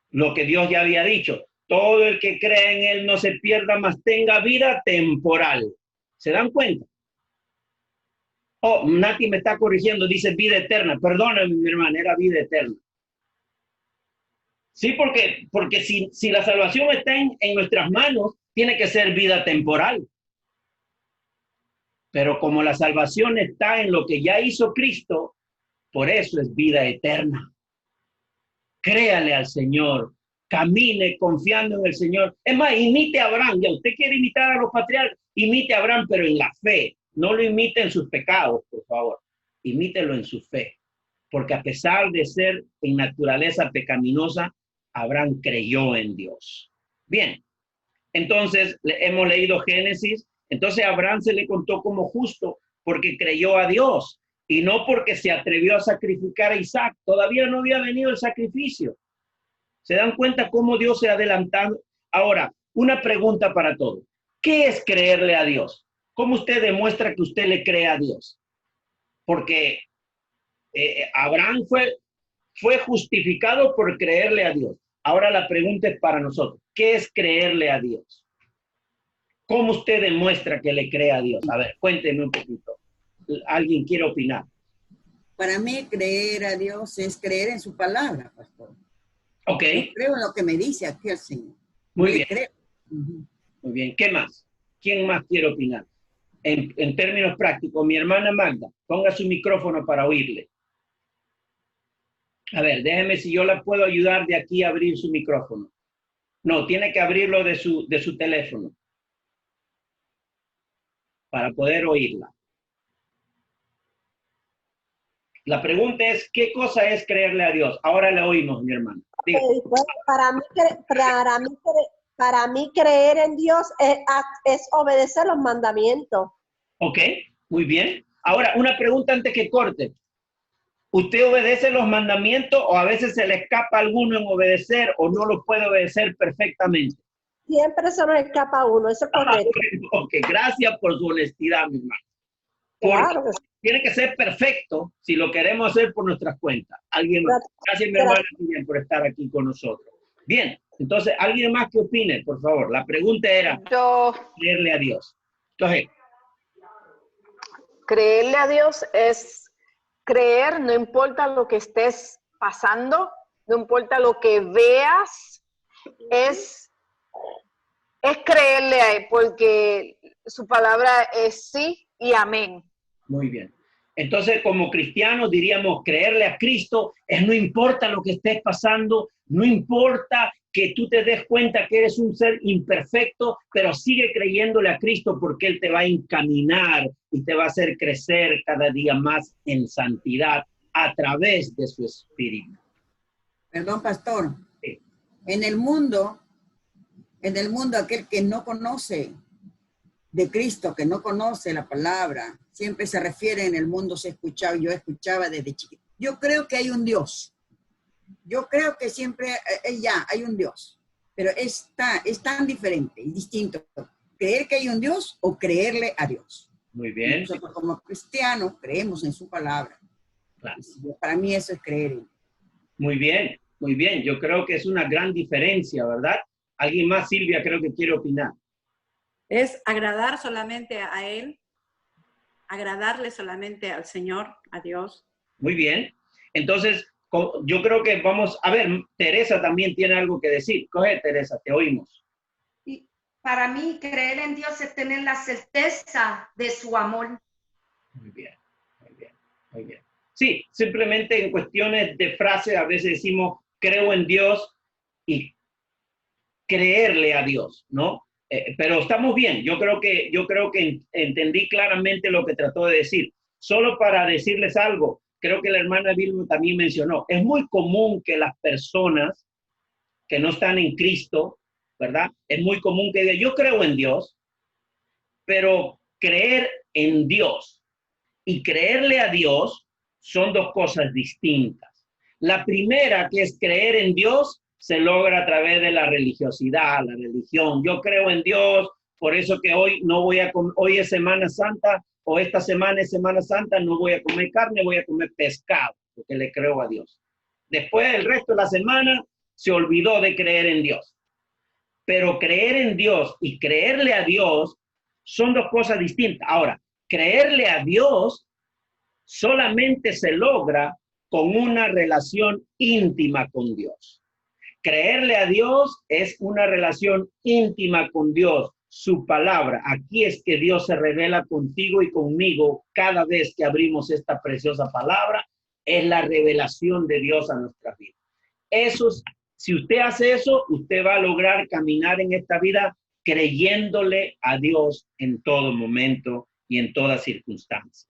Lo que Dios ya había dicho, todo el que cree en Él no se pierda, mas tenga vida temporal. ¿Se dan cuenta? Oh, Nati me está corrigiendo, dice vida eterna. Perdóname, mi hermana, era vida eterna. Sí, porque si la salvación está en nuestras manos, tiene que ser vida temporal. Pero como la salvación está en lo que ya hizo Cristo, por eso es vida eterna. Créale al Señor, camine confiando en el Señor. Es más, imite a Abraham. Ya usted quiere imitar a los patriarcas, imite a Abraham, pero en la fe. No lo imite en sus pecados, por favor. Imítelo en su fe. Porque a pesar de ser en naturaleza pecaminosa, Abraham creyó en Dios. Bien, entonces hemos leído Génesis. Entonces a Abraham se le contó como justo porque creyó a Dios y no porque se atrevió a sacrificar a Isaac. Todavía no había venido el sacrificio. ¿Se dan cuenta cómo Dios se ha adelantado? Ahora, una pregunta para todos. ¿Qué es creerle a Dios? ¿Cómo usted demuestra que usted le cree a Dios? Porque Abraham fue justificado por creerle a Dios. Ahora la pregunta es para nosotros. ¿Qué es creerle a Dios? ¿Cómo usted demuestra que le cree a Dios? A ver, cuénteme un poquito. alguien quiere opinar. Para mí, creer a Dios es creer en su palabra, pastor. Ok. Yo creo en lo que me dice aquí el Señor. Muy Yo bien. creo. Muy bien. ¿Qué más? ¿Quién más quiere opinar? En términos prácticos, mi hermana Magda, ponga su micrófono para oírle. A ver, déjeme si yo la puedo ayudar de aquí a abrir su micrófono. No, tiene que abrirlo de su teléfono para poder oírla. La pregunta es, ¿qué cosa es creerle a Dios? Ahora le oímos, mi hermano. Diga. Pues, para mí creer en Dios es obedecer los mandamientos. Ok, muy bien. Ahora, una pregunta antes que corte. ¿Usted obedece los mandamientos o a veces se le escapa alguno en obedecer o no lo puede obedecer perfectamente? Siempre se nos escapa a uno, eso es correcto. Ok, gracias por su honestidad, mi hermano. Claro que sí. Tiene que ser perfecto si lo queremos hacer por nuestras cuentas. ¿Alguien más? Gracias, mi hermana, también por estar aquí con nosotros. Bien, entonces, ¿alguien más que opine, por favor? La pregunta era, creerle a Dios. Entonces, creerle a Dios es creer, no importa lo que estés pasando, no importa lo que veas, es creerle a Él, porque su palabra es sí y amén. muy bien. Entonces, como cristianos diríamos, creerle a Cristo es no importa lo que estés pasando, no importa que tú te des cuenta que eres un ser imperfecto, pero sigue creyéndole a Cristo porque Él te va a encaminar y te va a hacer crecer cada día más en santidad a través de su Espíritu. Perdón, pastor. Sí. En el mundo, aquel que no conoce de Cristo, que no conoce la palabra, siempre se refiere en el mundo, se escuchaba, yo escuchaba desde chiquito. Yo creo que hay un Dios. Yo creo que siempre hay un Dios, pero es tan diferente y distinto. ¿Creer que hay un Dios o creerle a Dios? Muy bien. Nosotros como cristianos creemos en su palabra. Claro. Para mí eso es creer. Muy bien, muy bien. Yo creo que es una gran diferencia, ¿verdad? ¿Alguien más, Silvia, creo que quiere opinar? Es agradar solamente a Él, agradarle solamente al Señor, a Dios. Muy bien. Entonces, yo creo que vamos, a ver, Teresa también tiene algo que decir. Coge, Teresa, te oímos. Y para mí, creer en Dios es tener la certeza de su amor. Muy bien, muy bien, muy bien. Sí, simplemente en cuestiones de frase a veces decimos, creo en Dios y creerle a Dios, ¿no? Pero estamos bien. Yo creo que entendí claramente lo que trató de decir. Solo para decirles algo, creo que la hermana Vilma también mencionó, es muy común que las personas que no están en Cristo, ¿verdad? Es muy común que digan, yo creo en Dios, pero creer en Dios y creerle a Dios son dos cosas distintas. La primera, que es creer en Dios, se logra a través de la religiosidad, la religión. Yo creo en Dios, por eso que hoy no voy a comer, hoy es Semana Santa, o esta semana es Semana Santa, no voy a comer carne, voy a comer pescado, porque le creo a Dios. Después, el resto de la semana, se olvidó de creer en Dios. Pero creer en Dios y creerle a Dios son dos cosas distintas. Ahora, creerle a Dios solamente se logra con una relación íntima con Dios. Creerle a Dios es una relación íntima con Dios, su palabra. Aquí es que Dios se revela contigo y conmigo cada vez que abrimos esta preciosa palabra. Es la revelación de Dios a nuestra vida. Si usted hace eso, usted va a lograr caminar en esta vida creyéndole a Dios en todo momento y en toda circunstancia.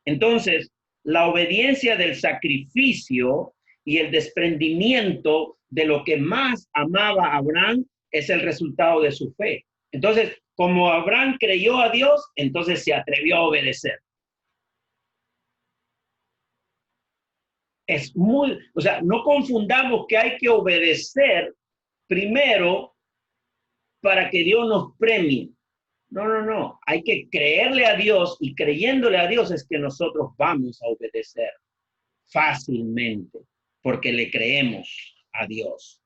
Entonces, la obediencia del sacrificio y el desprendimiento de lo que más amaba a Abraham es el resultado de su fe. Entonces, como Abraham creyó a Dios, entonces se atrevió a obedecer. No confundamos que hay que obedecer primero para que Dios nos premie. No. Hay que creerle a Dios y creyéndole a Dios es que nosotros vamos a obedecer fácilmente porque le creemos a Dios.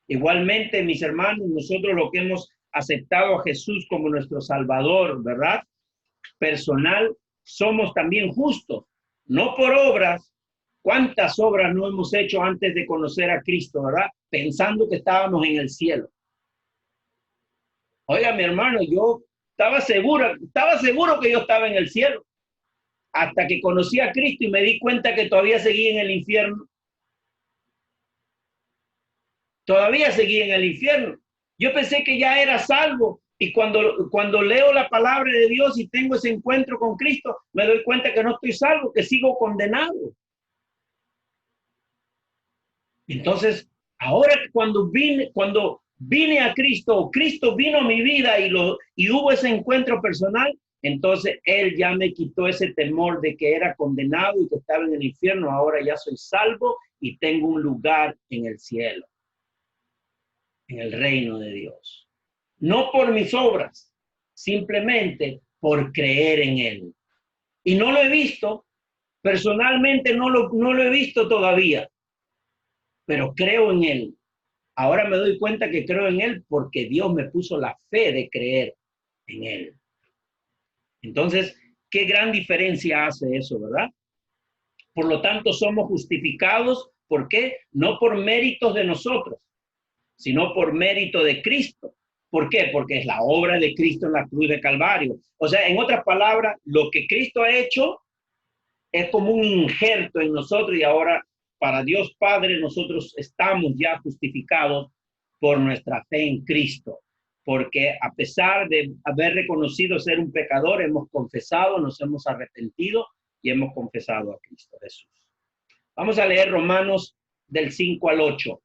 Igualmente, mis hermanos, nosotros lo que hemos aceptado a Jesús como nuestro Salvador, ¿verdad? Personal, somos también justos, no por obras. ¿Cuántas obras no hemos hecho antes de conocer a Cristo, verdad? Pensando que estábamos en el cielo. Oiga, mi hermano, yo estaba seguro que yo estaba en el cielo, hasta que conocí a Cristo y me di cuenta que todavía seguía en el infierno. Todavía seguía en el infierno. Yo pensé que ya era salvo, y cuando leo la palabra de Dios y tengo ese encuentro con Cristo, me doy cuenta que no estoy salvo, que sigo condenado. Entonces, ahora cuando vine a Cristo, Cristo vino a mi vida y hubo ese encuentro personal, entonces Él ya me quitó ese temor de que era condenado y que estaba en el infierno. Ahora ya soy salvo y tengo un lugar en el cielo, en el reino de Dios. No por mis obras, simplemente por creer en Él. Y no lo he visto, personalmente no lo he visto todavía, pero creo en Él. Ahora me doy cuenta que creo en Él porque Dios me puso la fe de creer en Él. Entonces, qué gran diferencia hace eso, ¿verdad? Por lo tanto, somos justificados. ¿Por qué? No por méritos de nosotros, sino por mérito de Cristo. ¿Por qué? Porque es la obra de Cristo en la cruz de Calvario. O sea, en otras palabras, lo que Cristo ha hecho es como un injerto en nosotros, y ahora para Dios Padre nosotros estamos ya justificados por nuestra fe en Cristo. Porque a pesar de haber reconocido ser un pecador, hemos confesado, nos hemos arrepentido y hemos confesado a Cristo Jesús. Vamos a leer Romanos del 5 al 8.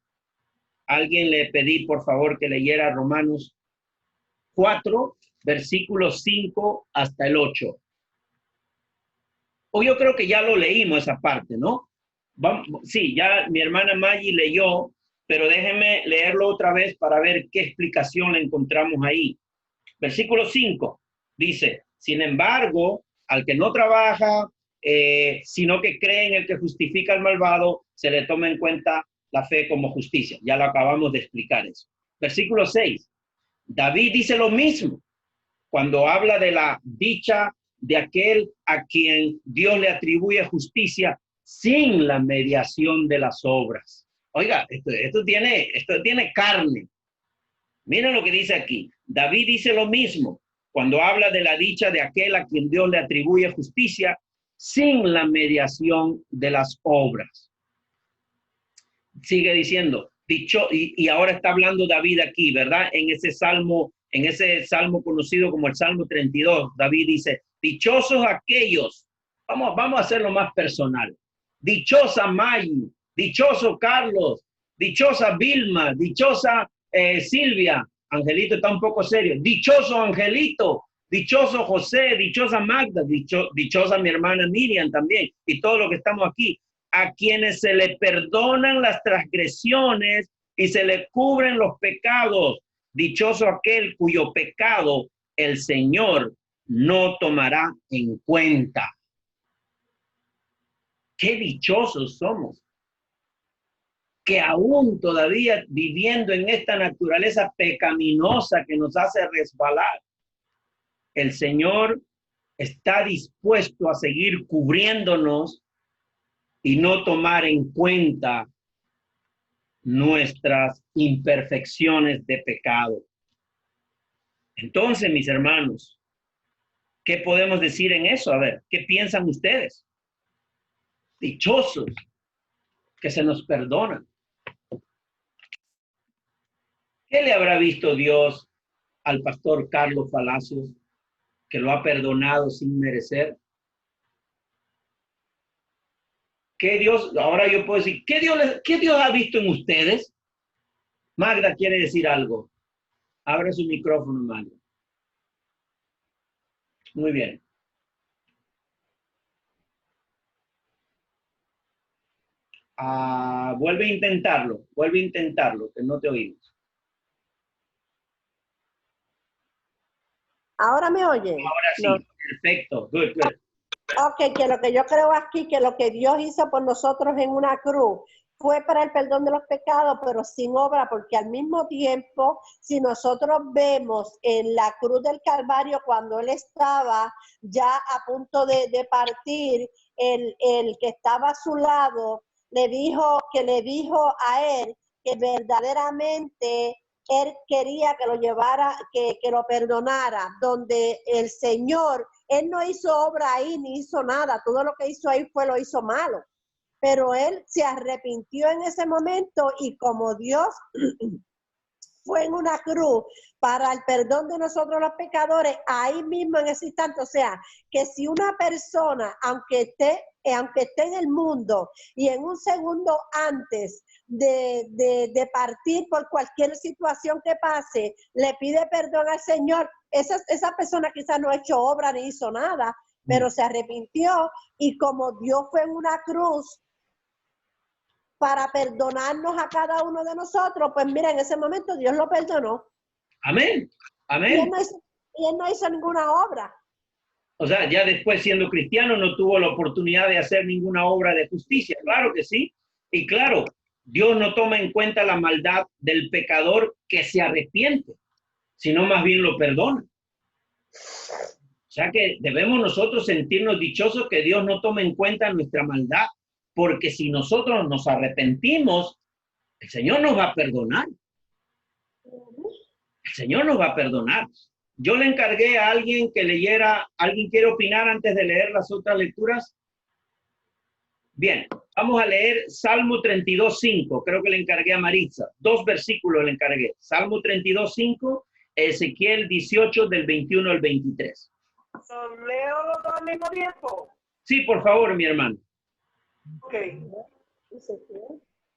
Alguien le pedí, por favor, que leyera Romanos 4, versículos 5 hasta el 8. O yo creo que ya lo leímos esa parte, ¿no? Sí, ya mi hermana Maggie leyó, pero déjenme leerlo otra vez para ver qué explicación le encontramos ahí. Versículo 5 dice: sin embargo, al que no trabaja, sino que cree en el que justifica al malvado, se le toma en cuenta la fe como justicia. Ya lo acabamos de explicar eso. Versículo 6. David dice lo mismo cuando habla de la dicha de aquel a quien Dios le atribuye justicia sin la mediación de las obras. Oiga, esto tiene carne. Miren lo que dice aquí. David dice lo mismo cuando habla de la dicha de aquel a quien Dios le atribuye justicia sin la mediación de las obras. Sigue diciendo, dicho, y ahora está hablando David aquí, ¿verdad? En ese salmo conocido como el Salmo 32, David dice: dichosos aquellos, vamos a hacerlo más personal. Dichosa Maggie, dichoso Carlos, dichosa Vilma, dichosa Silvia. Angelito está un poco serio. Dichoso Angelito, dichoso José, dichosa Magda, dichosa mi hermana Miriam también, y todos los que estamos aquí, a quienes se le perdonan las transgresiones y se le cubren los pecados. Dichoso aquel cuyo pecado el Señor no tomará en cuenta. Qué dichosos somos, que aún todavía viviendo en esta naturaleza pecaminosa que nos hace resbalar, el Señor está dispuesto a seguir cubriéndonos y no tomar en cuenta nuestras imperfecciones de pecado. Entonces, mis hermanos, ¿qué podemos decir en eso? A ver, ¿qué piensan ustedes? Dichosos que se nos perdonan. ¿Qué le habrá visto Dios al pastor Carlos Palacios, que lo ha perdonado sin merecer? ¿Qué Dios, ahora yo puedo decir, qué Dios ha visto en ustedes? Magda quiere decir algo. Abre su micrófono, Magda. Muy bien. Vuelve a intentarlo, que no te oímos. ¿Ahora me oyen? Ahora sí, No. Perfecto. Good, good. Ok, que lo que yo creo aquí, que lo que Dios hizo por nosotros en una cruz, fue para el perdón de los pecados, pero sin obra, porque al mismo tiempo, si nosotros vemos en la cruz del Calvario, cuando él estaba ya a punto de partir, el que estaba a su lado le dijo a él que verdaderamente él quería que lo llevara, que lo perdonara, donde el Señor, él no hizo obra ahí ni hizo nada, todo lo que hizo ahí lo hizo malo. Pero él se arrepintió en ese momento y como Dios fue en una cruz para el perdón de nosotros los pecadores, ahí mismo en ese instante, o sea, que si una persona, aunque esté en el mundo y en un segundo antes de partir por cualquier situación que pase, le pide perdón al Señor, esa persona quizás no ha hecho obra ni hizo nada, pero se arrepintió y como Dios fue en una cruz para perdonarnos a cada uno de nosotros, pues mira, en ese momento Dios lo perdonó. Amén, amén. Y él no hizo ninguna obra. O sea, ya después siendo cristiano no tuvo la oportunidad de hacer ninguna obra de justicia. Claro que sí. Y claro, Dios no toma en cuenta la maldad del pecador que se arrepiente, sino más bien lo perdona. O sea que debemos nosotros sentirnos dichosos que Dios no tome en cuenta nuestra maldad, porque si nosotros nos arrepentimos, el Señor nos va a perdonar. El Señor nos va a perdonar. Yo le encargué a alguien que leyera, ¿alguien quiere opinar antes de leer las otras lecturas? Bien, vamos a leer Salmo 32:5, creo que le encargué a Maritza. 2 versículos le encargué. Salmo 32:5, Ezequiel 18 del 21 al 23. ¿Leo los dos al mismo tiempo? Sí, por favor, mi hermano. Ok.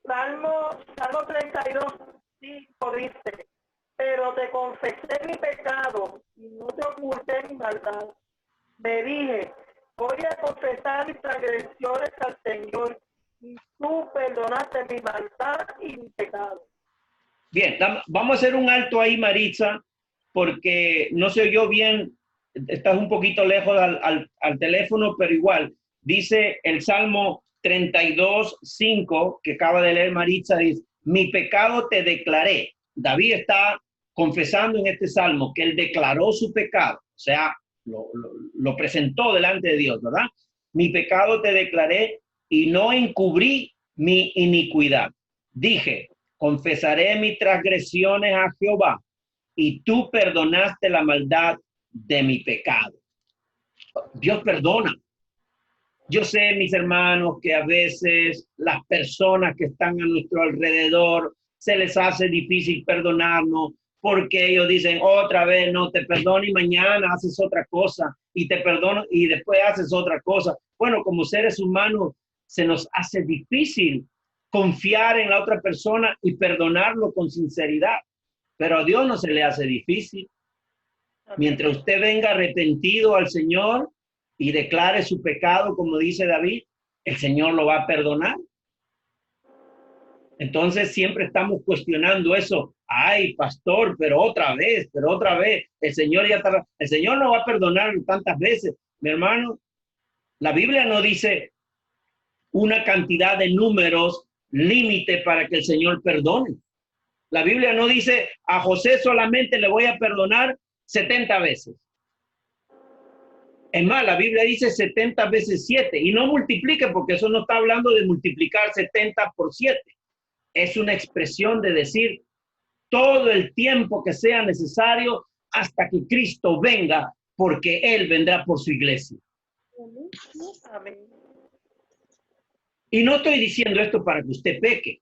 Salmo 32:5 dice, pero te confesé mi pecado y no te oculté mi maldad. Me dije, voy a confesar mis transgresiones al Señor y tú perdonaste mi maldad y mi pecado. Bien, vamos a hacer un alto ahí, Maritza, porque no se oyó bien, estás un poquito lejos al teléfono, pero igual, dice el Salmo 32:5 que acaba de leer Maritza, dice, mi pecado te declaré. David está confesando en este salmo que él declaró su pecado, o sea, lo presentó delante de Dios, ¿verdad? Mi pecado te declaré y no encubrí mi iniquidad. Dije, confesaré mis transgresiones a Jehová y tú perdonaste la maldad de mi pecado. Dios perdona. Yo sé, mis hermanos, que a veces las personas que están a nuestro alrededor se les hace difícil perdonarnos porque ellos dicen otra vez no te perdono y mañana haces otra cosa y te perdono y después haces otra cosa. Bueno, como seres humanos se nos hace difícil confiar en la otra persona y perdonarlo con sinceridad, pero a Dios no se le hace difícil. Mientras usted venga arrepentido al Señor y declare su pecado, como dice David, el Señor lo va a perdonar. Entonces siempre estamos cuestionando eso. Ay, pastor, pero otra vez. El Señor el Señor no va a perdonar tantas veces. Mi hermano, la Biblia no dice una cantidad de números límite para que el Señor perdone. La Biblia no dice a José solamente le voy a perdonar 70 veces. Es más, la Biblia dice 70 veces 7 y no multiplique porque eso no está hablando de multiplicar 70 por 7. Es una expresión de decir todo el tiempo que sea necesario hasta que Cristo venga, porque Él vendrá por su iglesia. Amén. Y no estoy diciendo esto para que usted peque,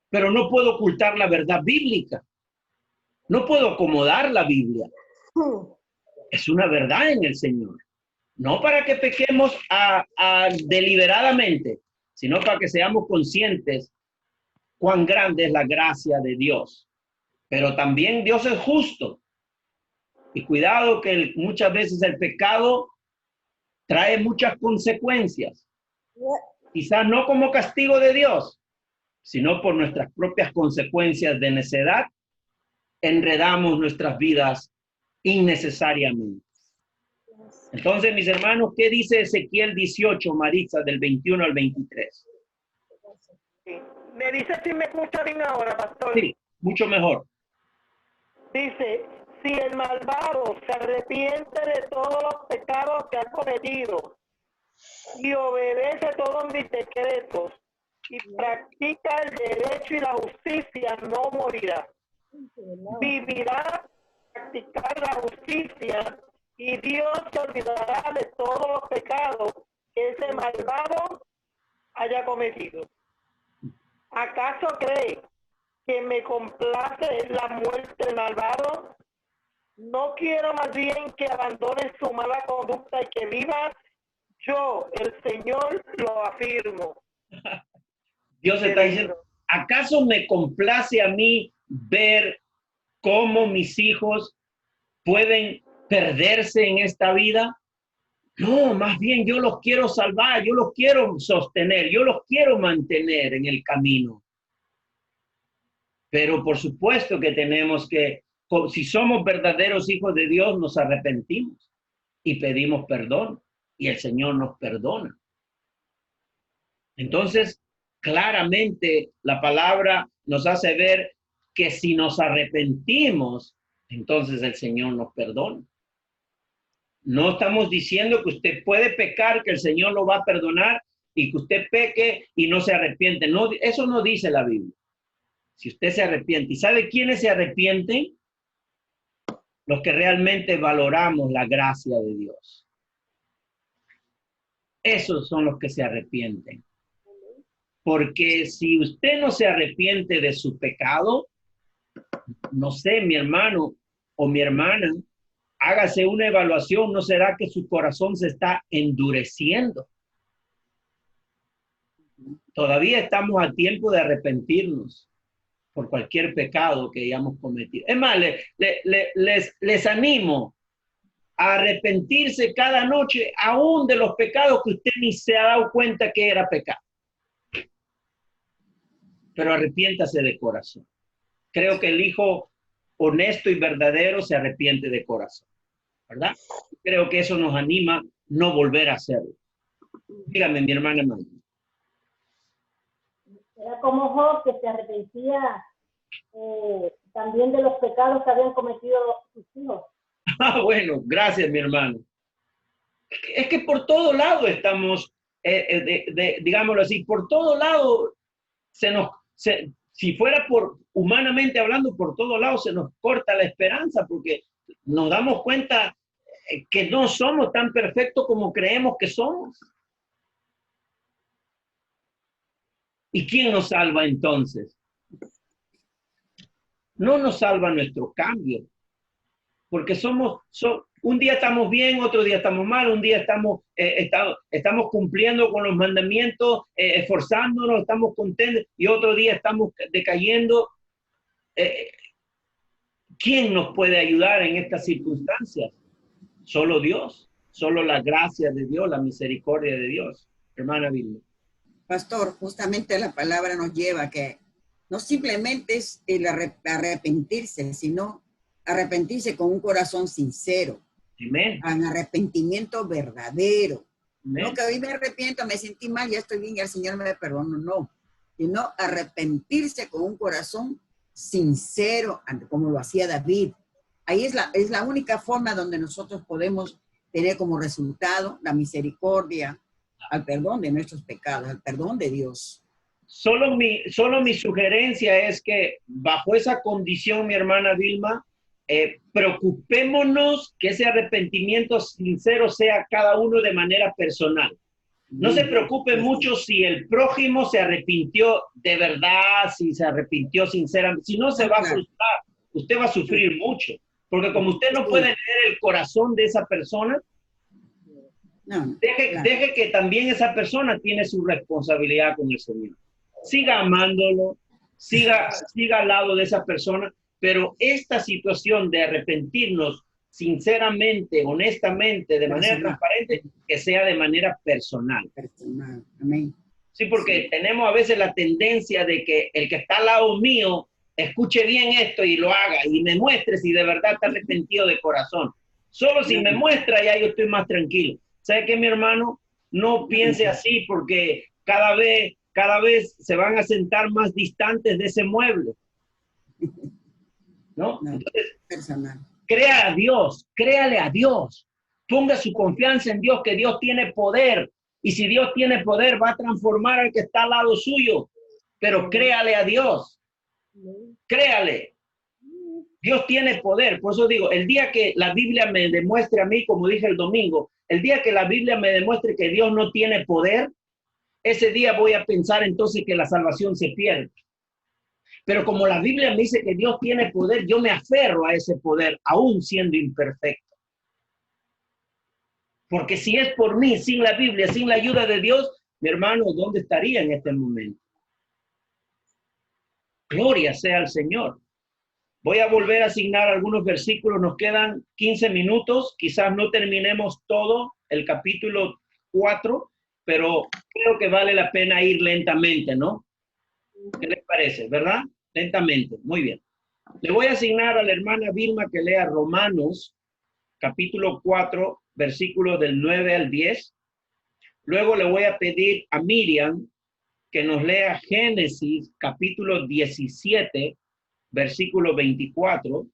pero no puedo ocultar la verdad bíblica. No puedo acomodar la Biblia. Es una verdad en el Señor. No para que pequemos deliberadamente, sino para que seamos conscientes cuán grande es la gracia de Dios. Pero también Dios es justo. Y cuidado que muchas veces el pecado trae muchas consecuencias. Quizás no como castigo de Dios, sino por nuestras propias consecuencias de necedad, enredamos nuestras vidas innecesariamente. Entonces, mis hermanos, ¿qué dice Ezequiel 18, Maritza, del 21 al 23? Me dice si me escucha bien ahora, pastor. Sí, mucho mejor. Dice, si el malvado se arrepiente de todos los pecados que ha cometido y obedece todos mis decretos y practica el derecho y la justicia, no morirá. Vivirá practicar la justicia y Dios se olvidará de todos los pecados que ese malvado haya cometido. ¿Acaso cree que me complace la muerte del malvado? No quiero más bien que abandone su mala conducta y que viva. Yo, el Señor, lo afirmo. Dios está diciendo, ¿acaso me complace a mí ver cómo mis hijos pueden perderse en esta vida? No, más bien yo los quiero salvar, yo los quiero sostener, yo los quiero mantener en el camino. Pero por supuesto que tenemos que, si somos verdaderos hijos de Dios, nos arrepentimos y pedimos perdón y el Señor nos perdona. Entonces, claramente la palabra nos hace ver que si nos arrepentimos, entonces el Señor nos perdona. No estamos diciendo que usted puede pecar, que el Señor lo va a perdonar y que usted peque y no se arrepiente. No, eso no dice la Biblia. Si usted se arrepiente. ¿Y sabe quiénes se arrepienten? Los que realmente valoramos la gracia de Dios. Esos son los que se arrepienten. Porque si usted no se arrepiente de su pecado, no sé, mi hermano o mi hermana, hágase una evaluación, ¿no será que su corazón se está endureciendo? Todavía estamos a tiempo de arrepentirnos por cualquier pecado que hayamos cometido. Es más, les animo a arrepentirse cada noche aún de los pecados que usted ni se ha dado cuenta que era pecado. Pero arrepiéntase de corazón. Creo que el hijo honesto y verdadero se arrepiente de corazón, ¿verdad? Creo que eso nos anima a no volver a hacerlo. Dígame, mi hermana Maya. Era como Job, que se arrepentía también de los pecados que habían cometido sus hijos. Ah, bueno, gracias, mi hermano. Es que por todo lado estamos, digámoslo así, por todo lado si fuera por humanamente hablando, por todo lado se nos corta la esperanza porque nos damos cuenta que no somos tan perfectos como creemos que somos. ¿Y quién nos salva entonces? No nos salva nuestro cambio, porque un día estamos bien, otro día estamos mal, un día estamos cumpliendo con los mandamientos, esforzándonos, estamos contentos, y otro día estamos decayendo. ¿Quién nos puede ayudar en estas circunstancias? Solo Dios, solo la gracia de Dios, la misericordia de Dios. Hermana Vilma. Pastor, justamente la palabra nos lleva a que no simplemente es el arrepentirse, sino arrepentirse con un corazón sincero. Amén. Un arrepentimiento verdadero. Amén. No que hoy me arrepiento, me sentí mal, ya estoy bien, ya el Señor me perdona, no. Sino arrepentirse con un corazón sincero, como lo hacía David. Ahí es la única forma donde nosotros podemos tener como resultado la misericordia, al perdón de nuestros pecados, al perdón de Dios. Solo mi sugerencia es que bajo esa condición, mi hermana Vilma, preocupémonos que ese arrepentimiento sincero sea cada uno de manera personal. No se preocupe mucho si el prójimo se arrepintió de verdad, si se arrepintió sinceramente. Si no, se va a frustrar. Usted va a sufrir mucho. Porque como usted no puede leer el corazón de esa persona, deje que también esa persona tiene su responsabilidad con el Señor. Siga amándolo, siga al lado de esa persona, pero esta situación de arrepentirnos sinceramente, honestamente, de manera transparente, que sea de manera personal. Amén. Sí, porque tenemos a veces la tendencia de que el que está al lado mío escuche bien esto y lo haga y me muestre si de verdad está arrepentido de corazón. Solo si me muestra ya yo estoy más tranquilo. ¿Sabe qué, mi hermano? No piense así porque cada vez cada vez se van a sentar más distantes de ese mueble. ¿No? Entonces, Personal. crea a Dios, créale a Dios. Ponga su confianza en Dios, que Dios tiene poder. Y si Dios tiene poder, va a transformar al que está al lado suyo. Pero créale a Dios. Créale. Dios tiene poder. Por eso digo, el día que la Biblia me demuestre a mí, como dije el domingo, el día que la Biblia me demuestre que Dios no tiene poder, ese día voy a pensar entonces que la salvación se pierde. Pero como la Biblia me dice que Dios tiene poder, yo me aferro a ese poder, aún siendo imperfecto. Porque si es por mí, sin la Biblia, sin la ayuda de Dios, mi hermano, ¿dónde estaría en este momento? Gloria sea al Señor. Voy a volver a asignar algunos versículos. Nos quedan 15 minutos. Quizás no terminemos todo el capítulo 4, pero creo que vale la pena ir lentamente, ¿no? ¿Qué les parece? ¿Verdad? Lentamente. Muy bien. Le voy a asignar a la hermana Vilma que lea Romanos, capítulo 4, versículos del 9 al 10. Luego le voy a pedir a Miriam que nos lea Génesis, capítulo 17, versículo 24.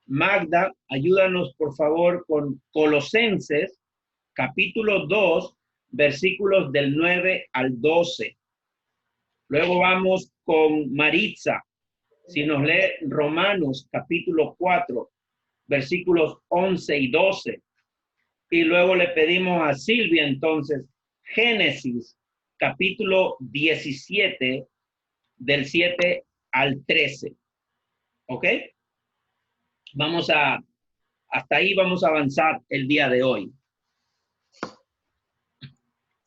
Magda, ayúdanos por favor con Colosenses, capítulo 2, versículos del 9 al 12. Luego vamos con Maritza, si nos lee Romanos, capítulo 4, versículos 11 y 12. Y luego le pedimos a Silvia entonces Génesis, capítulo 17, del 7 al 13. ¿Ok? Hasta ahí vamos a avanzar el día de hoy.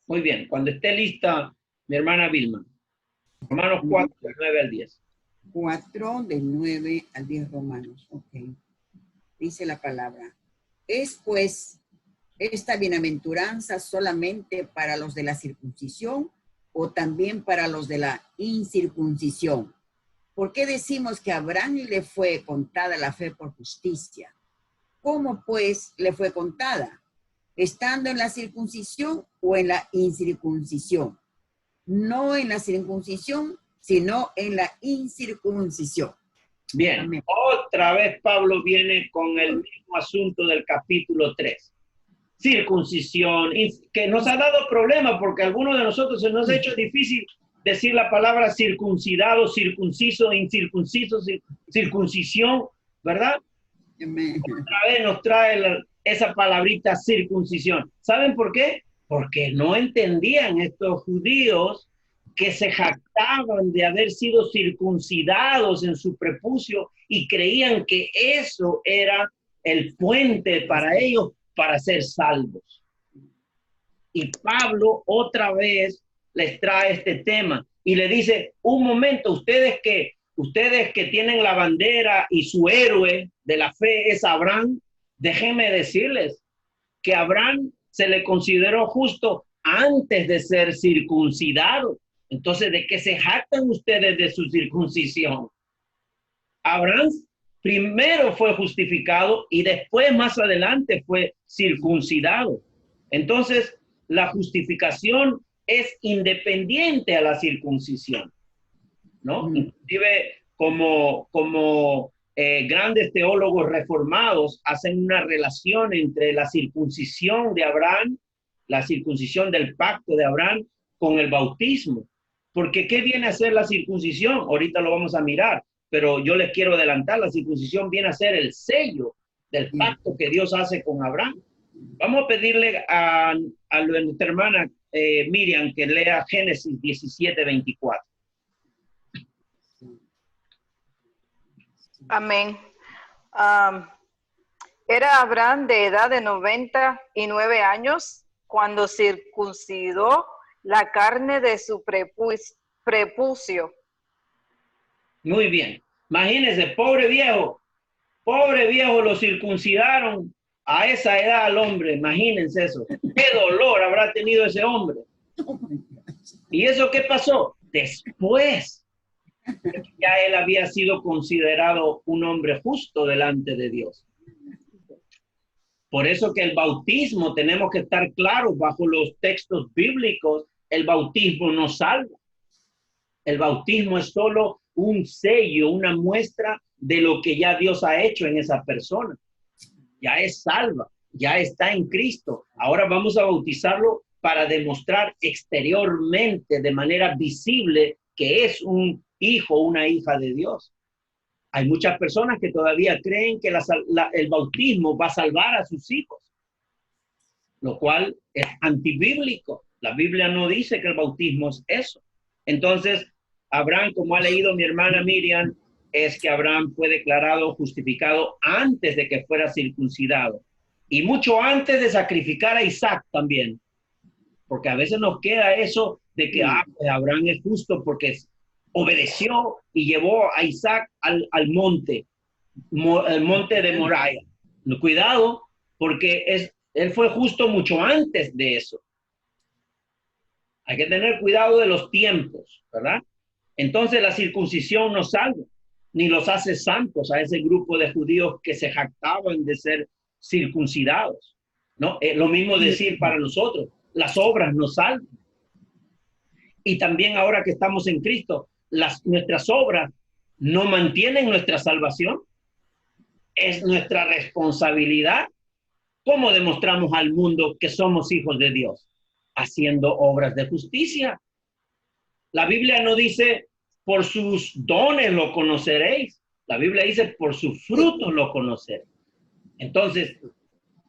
Muy bien, cuando esté lista mi hermana Vilma. Romanos 4, del 9 al 10. 4, del 9 al 10 Romanos. Ok. Dice la palabra. Es pues esta bienaventuranza solamente para los de la circuncisión o también para los de la incircuncisión. ¿Por qué decimos que a Abraham le fue contada la fe por justicia? ¿Cómo pues le fue contada? ¿Estando en la circuncisión o en la incircuncisión? No en la circuncisión, sino en la incircuncisión. Bien, amén. Otra vez Pablo viene con el mismo asunto del capítulo 3. Circuncisión, que nos ha dado problemas porque a algunos de nosotros se nos ha hecho difícil decir la palabra circuncidado, circunciso, incircunciso, circuncisión, ¿verdad? Amén. Otra vez nos trae esa palabrita circuncisión. ¿Saben por qué? Porque no entendían estos judíos que se jactaban de haber sido circuncidados en su prepucio y creían que eso era el puente para ellos para ser salvos. Y Pablo otra vez les trae este tema y le dice, un momento, ustedes que tienen la bandera y su héroe de la fe es Abraham, déjenme decirles que Abraham se le consideró justo antes de ser circuncidado. Entonces, ¿de qué se jactan ustedes de su circuncisión? Abraham primero fue justificado y después, más adelante, fue circuncidado. Entonces, la justificación es independiente a la circuncisión, ¿no? Inclusive, como grandes teólogos reformados hacen una relación entre la circuncisión de Abraham, la circuncisión del pacto de Abraham, con el bautismo. Porque ¿qué viene a ser la circuncisión? Ahorita lo vamos a mirar, pero yo les quiero adelantar, la circuncisión viene a ser el sello del pacto que Dios hace con Abraham. Vamos a pedirle a nuestra hermana Miriam que lea Génesis 17, 24. Amén. Era Abraham de edad de 99 años cuando circuncidó la carne de su prepucio. Muy bien. Imagínense, pobre viejo lo circuncidaron a esa edad al hombre. Imagínense eso. Qué dolor habrá tenido ese hombre. ¿Y eso qué pasó? Después, ya él había sido considerado un hombre justo delante de Dios. Por eso que el bautismo, tenemos que estar claros bajo los textos bíblicos, el bautismo no salva. El bautismo es solo un sello, una muestra de lo que ya Dios ha hecho en esa persona. Ya es salva, ya está en Cristo. Ahora vamos a bautizarlo para demostrar exteriormente, de manera visible, que es un hijo, una hija de Dios. Hay muchas personas que todavía creen que el bautismo va a salvar a sus hijos, lo cual es antibíblico. La Biblia no dice que el bautismo es eso. Entonces, Abraham, como ha leído mi hermana Miriam, es que Abraham fue declarado justificado antes de que fuera circuncidado y mucho antes de sacrificar a Isaac también, porque a veces nos queda eso de que pues Abraham es justo porque obedeció y llevó a Isaac al monte, el monte de Moriah. Cuidado, porque él fue justo mucho antes de eso. Hay que tener cuidado de los tiempos, ¿verdad? Entonces la circuncisión no salva, ni los hace santos a ese grupo de judíos que se jactaban de ser circuncidados, ¿no? Lo mismo decir para nosotros, las obras nos salvan. Y también ahora que estamos en Cristo, nuestras obras no mantienen nuestra salvación. Es nuestra responsabilidad. ¿Cómo demostramos al mundo que somos hijos de Dios? Haciendo obras de justicia. La Biblia no dice, por sus dones lo conoceréis. La Biblia dice, por sus frutos lo conoceréis. Entonces,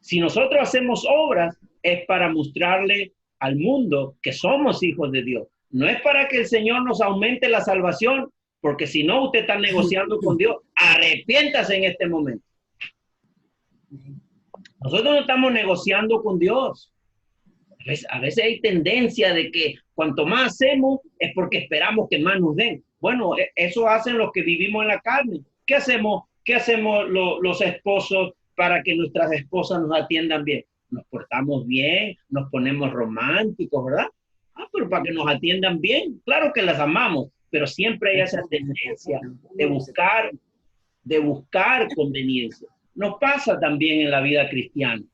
si nosotros hacemos obras, es para mostrarle al mundo que somos hijos de Dios. No es para que el Señor nos aumente la salvación, porque si no, usted está negociando con Dios. Arrepiéntase en este momento. Nosotros no estamos negociando con Dios. A veces hay tendencia de que cuanto más hacemos es porque esperamos que más nos den. Bueno, eso hacen los que vivimos en la carne. ¿Qué hacemos los esposos para que nuestras esposas nos atiendan bien? Nos portamos bien, nos ponemos románticos, ¿verdad? Pero para que nos atiendan bien. Claro que las amamos, pero siempre hay esa tendencia de buscar conveniencia. Nos pasa también en la vida cristiana.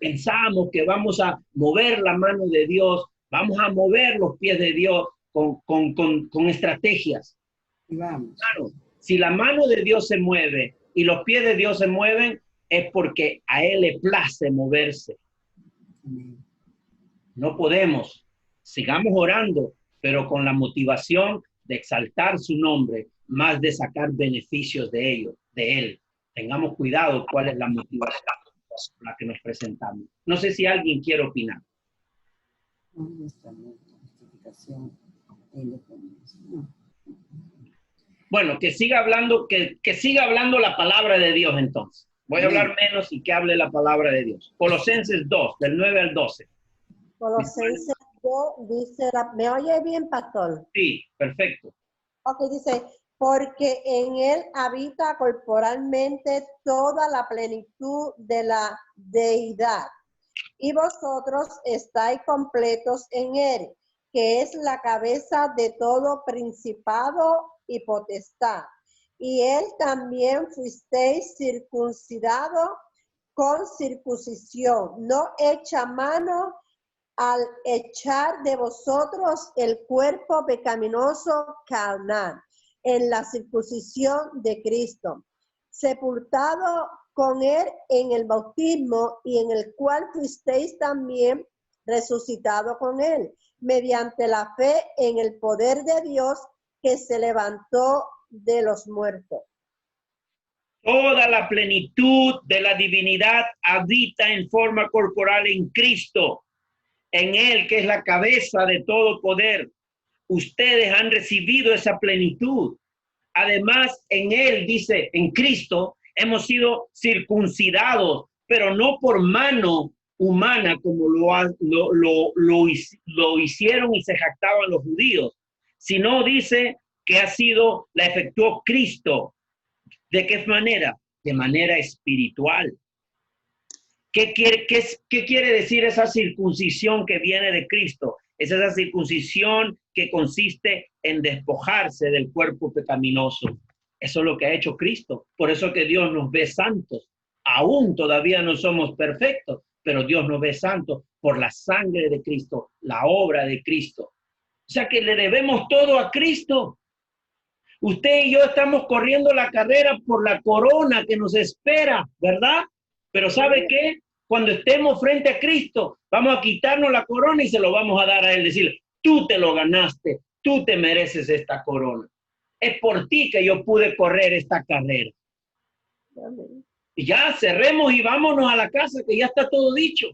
Pensamos que vamos a mover la mano de Dios, vamos a mover los pies de Dios con estrategias. Claro, si la mano de Dios se mueve y los pies de Dios se mueven, es porque a Él le place moverse. No podemos. Sigamos orando, pero con la motivación de exaltar su nombre, más de sacar beneficios de Él. Tengamos cuidado cuál es la motivación con la que nos presentamos. No sé si alguien quiere opinar. Bueno, que siga hablando la palabra de Dios entonces. Voy a hablar menos y que hable la palabra de Dios. Colosenses 2, del 9 al 12. Colosenses 2 dice, ¿me oye bien, pastor? Sí, perfecto. Ok, dice, porque en él habita corporalmente toda la plenitud de la deidad, y vosotros estáis completos en él, que es la cabeza de todo principado y potestad. Y él también fuisteis circuncidado con circuncisión, no hecha mano, al echar de vosotros el cuerpo pecaminoso carnal, en la circuncisión de Cristo, sepultado con él en el bautismo, y en el cual fuisteis también resucitado con él, mediante la fe en el poder de Dios que se levantó de los muertos. Toda la plenitud de la divinidad habita en forma corporal en Cristo, en Él que es la cabeza de todo poder. Ustedes han recibido esa plenitud. Además, en Él, dice, en Cristo, hemos sido circuncidados, pero no por mano humana como lo hicieron y se jactaban los judíos, sino dice que la efectuó Cristo. ¿De qué manera? De manera espiritual. ¿Qué quiere decir esa circuncisión que viene de Cristo? Es esa circuncisión que consiste en despojarse del cuerpo pecaminoso. Eso es lo que ha hecho Cristo. Por eso que Dios nos ve santos. Aún todavía no somos perfectos, pero Dios nos ve santos por la sangre de Cristo, la obra de Cristo. sea que le debemos todo a Cristo. Usted y yo estamos corriendo la carrera por la corona que nos espera, ¿verdad? Pero ¿sabe qué? Cuando estemos frente a Cristo, vamos a quitarnos la corona y se lo vamos a dar a Él. Decirle, tú te lo ganaste, tú te mereces esta corona. Es por ti que yo pude correr esta carrera. Y ya cerremos y vámonos a la casa, que ya está todo dicho.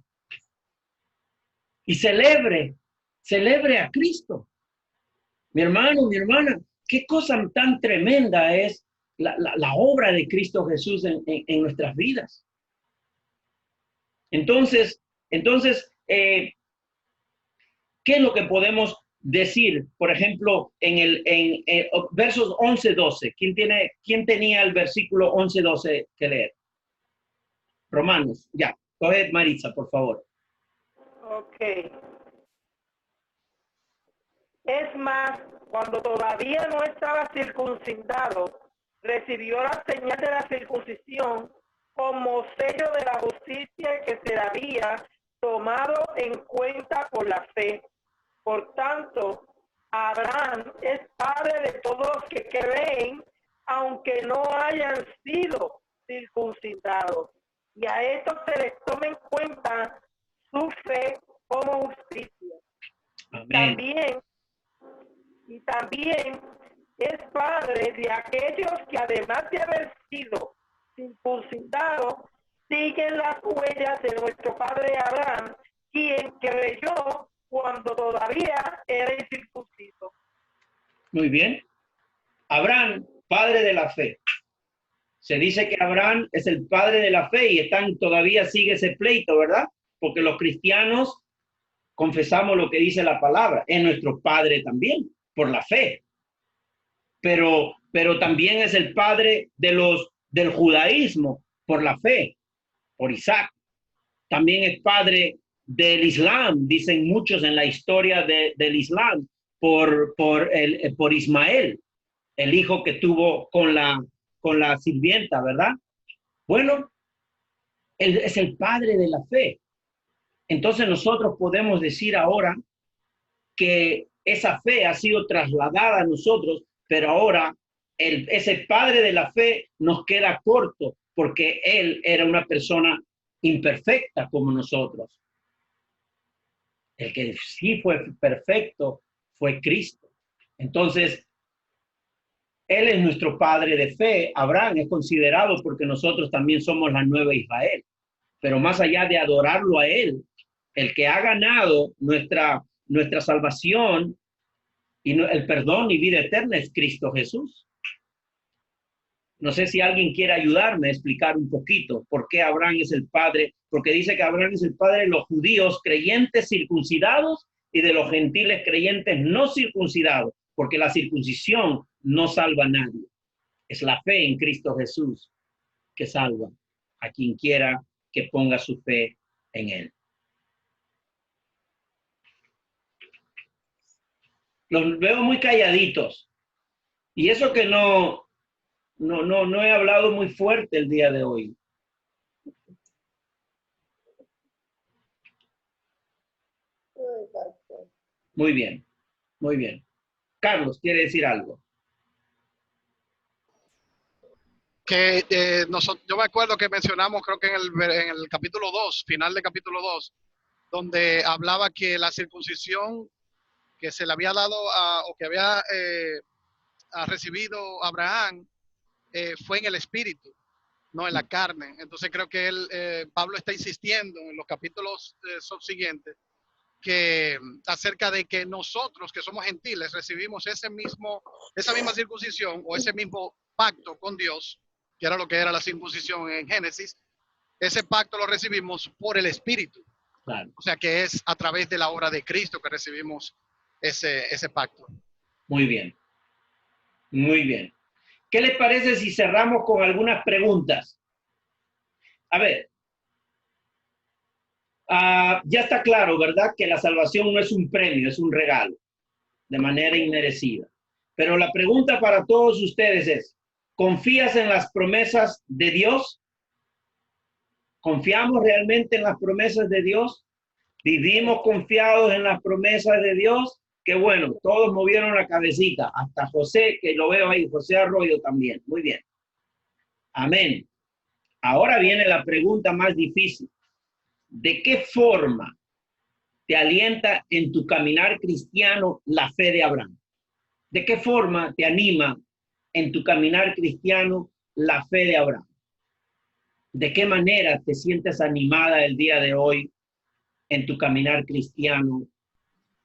Y celebre a Cristo. Mi hermano, mi hermana, qué cosa tan tremenda es la obra de Cristo Jesús en nuestras vidas. Entonces, ¿qué es lo que podemos decir? Por ejemplo, en versos 11-12. ¿Quién tenía el versículo 11-12 que leer? Romanos, ya. Coge Maritza, por favor. Ok. Es más, cuando todavía no estaba circuncidado, recibió la señal de la circuncisión como sello de la justicia que se le había tomado en cuenta por la fe. Por tanto, Abraham es padre de todos los que creen, aunque no hayan sido circuncidados. Y a esto se les toma en cuenta su fe como justicia. Amén. También es padre de aquellos que, además de haber sido circuncidados, siguen las huellas de nuestro padre Abraham, quien creyó cuando todavía era incircunciso. Muy bien. Abraham, padre de la fe. Se dice que Abraham es el padre de la fe y todavía sigue ese pleito, ¿verdad? Porque los cristianos confesamos lo que dice la palabra. Es nuestro padre también, por la fe. Pero también es el padre del judaísmo, por la fe, por Isaac. También es padre del Islam, dicen muchos en la historia del Islam, por Ismael, el hijo que tuvo con la sirvienta, ¿verdad? Bueno, él es el padre de la fe. Entonces nosotros podemos decir ahora que esa fe ha sido trasladada a nosotros, pero ahora ese padre de la fe nos queda corto porque él era una persona imperfecta como nosotros. El que sí fue perfecto fue Cristo. Entonces, él es nuestro padre de fe. Abraham es considerado porque nosotros también somos la nueva Israel. Pero más allá de adorarlo a él, el que ha ganado nuestra salvación y el perdón y vida eterna es Cristo Jesús. No sé si alguien quiere ayudarme a explicar un poquito por qué Abraham es el padre, porque dice que Abraham es el padre de los judíos creyentes circuncidados y de los gentiles creyentes no circuncidados, porque la circuncisión no salva a nadie. Es la fe en Cristo Jesús que salva a quien quiera que ponga su fe en él. Los veo muy calladitos. Y eso que no he hablado muy fuerte el día de hoy. Muy bien, muy bien. Carlos, ¿quiere decir algo? Que yo me acuerdo que mencionamos, creo que en el capítulo 2, final del capítulo 2, donde hablaba que la circuncisión que se le había dado o que había recibido Abraham fue en el espíritu, no en la carne. Entonces creo que Pablo está insistiendo en los capítulos subsiguientes que acerca de que nosotros que somos gentiles recibimos esa misma circuncisión o ese mismo pacto con Dios, que era lo que era la circuncisión en Génesis. Ese pacto lo recibimos por el Espíritu. Claro. O sea que es a través de la obra de Cristo que recibimos ese pacto. Muy bien. Muy bien. ¿Qué les parece si cerramos con algunas preguntas? A ver. Ya está claro, ¿verdad? Que la salvación no es un premio, es un regalo, de manera inmerecida. Pero la pregunta para todos ustedes es, ¿confías en las promesas de Dios? ¿Confiamos realmente en las promesas de Dios? ¿Vivimos confiados en las promesas de Dios? qué bueno. Todos movieron la cabecita. Hasta José, que lo veo ahí, José Arroyo también. Muy bien. Amén. Ahora viene la pregunta más difícil. ¿De qué forma te alienta en tu caminar cristiano la fe de Abraham? ¿De qué forma te anima en tu caminar cristiano la fe de Abraham? ¿De qué manera te sientes animada el día de hoy en tu caminar cristiano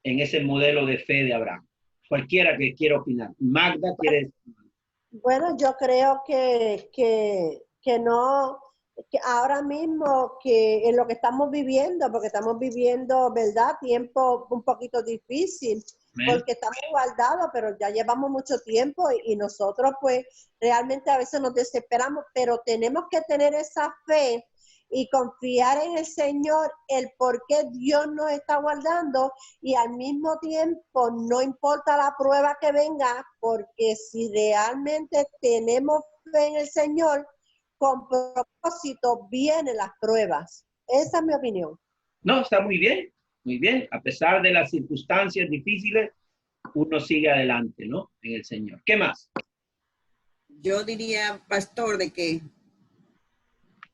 en ese modelo de fe de Abraham? Cualquiera que quiera opinar. Magda, ¿quieres? Bueno, yo creo que no, que ahora mismo que en lo que estamos viviendo, porque estamos viviendo, ¿verdad? Tiempo un poquito difícil, porque estamos guardados, pero ya llevamos mucho tiempo y nosotros pues realmente a veces nos desesperamos, pero tenemos que tener esa fe y confiar en el Señor, el por qué Dios nos está guardando, y al mismo tiempo no importa la prueba que venga, porque si realmente tenemos fe en el Señor, con propósito vienen las pruebas. Esa es mi opinión. No, está muy bien, muy bien. A pesar de las circunstancias difíciles, uno sigue adelante, ¿no? En el Señor. ¿Qué más? Yo diría, pastor, de que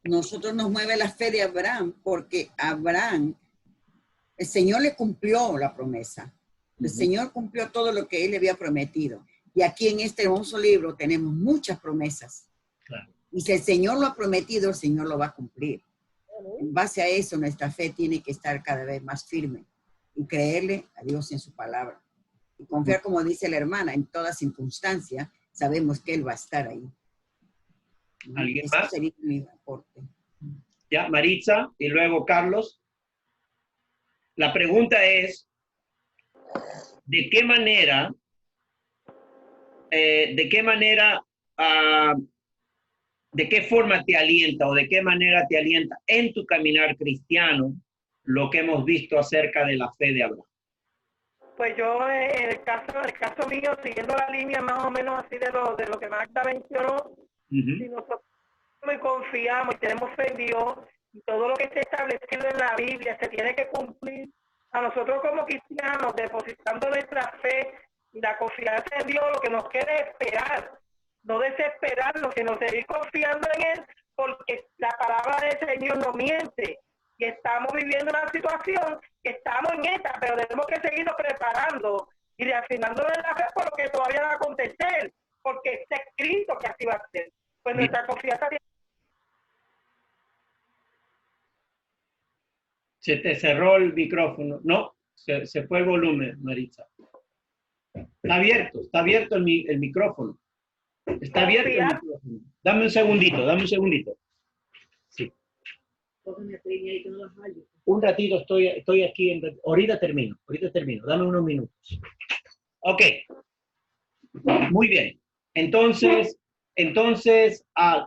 nosotros nos mueve la fe de Abraham, porque Abraham, el Señor le cumplió la promesa. El Señor cumplió todo lo que él le había prometido. Y aquí en este hermoso libro tenemos muchas promesas. Claro. Y si el Señor lo ha prometido, el Señor lo va a cumplir. En base a eso, nuestra fe tiene que estar cada vez más firme y creerle a Dios en su palabra. Y confiar, como dice la hermana, en toda circunstancia, sabemos que Él va a estar ahí. ¿Alguien Eso más? sería mi aporte. Ya, Maritza y luego Carlos. La pregunta es, ¿de qué manera ¿de qué forma te alienta o de qué manera te alienta en tu caminar cristiano lo que hemos visto acerca de la fe de Abraham? Pues yo, en el caso mío, siguiendo la línea más o menos así de lo que Magda mencionó, si nosotros muy confiamos y tenemos fe en Dios, y todo lo que está establecido en la Biblia se tiene que cumplir, a nosotros como cristianos, depositando nuestra fe y la confianza en Dios, lo que nos queda es esperar, no desesperarnos, sino seguir confiando en Él, porque la palabra del Señor no miente. Y estamos viviendo una situación que estamos en esta, pero tenemos que seguirnos preparando y reafirmándonos en la fe por lo que todavía va a acontecer, porque está escrito que así va a ser. Pues nuestra confianza tiene... Se te cerró el micrófono. No, se fue el volumen, Maritza. Está abierto el micrófono. Está abierto el micrófono. Dame un segundito. Sí. Un ratito estoy aquí. Ahorita termino. Dame unos minutos. Ok. Muy bien. Entonces,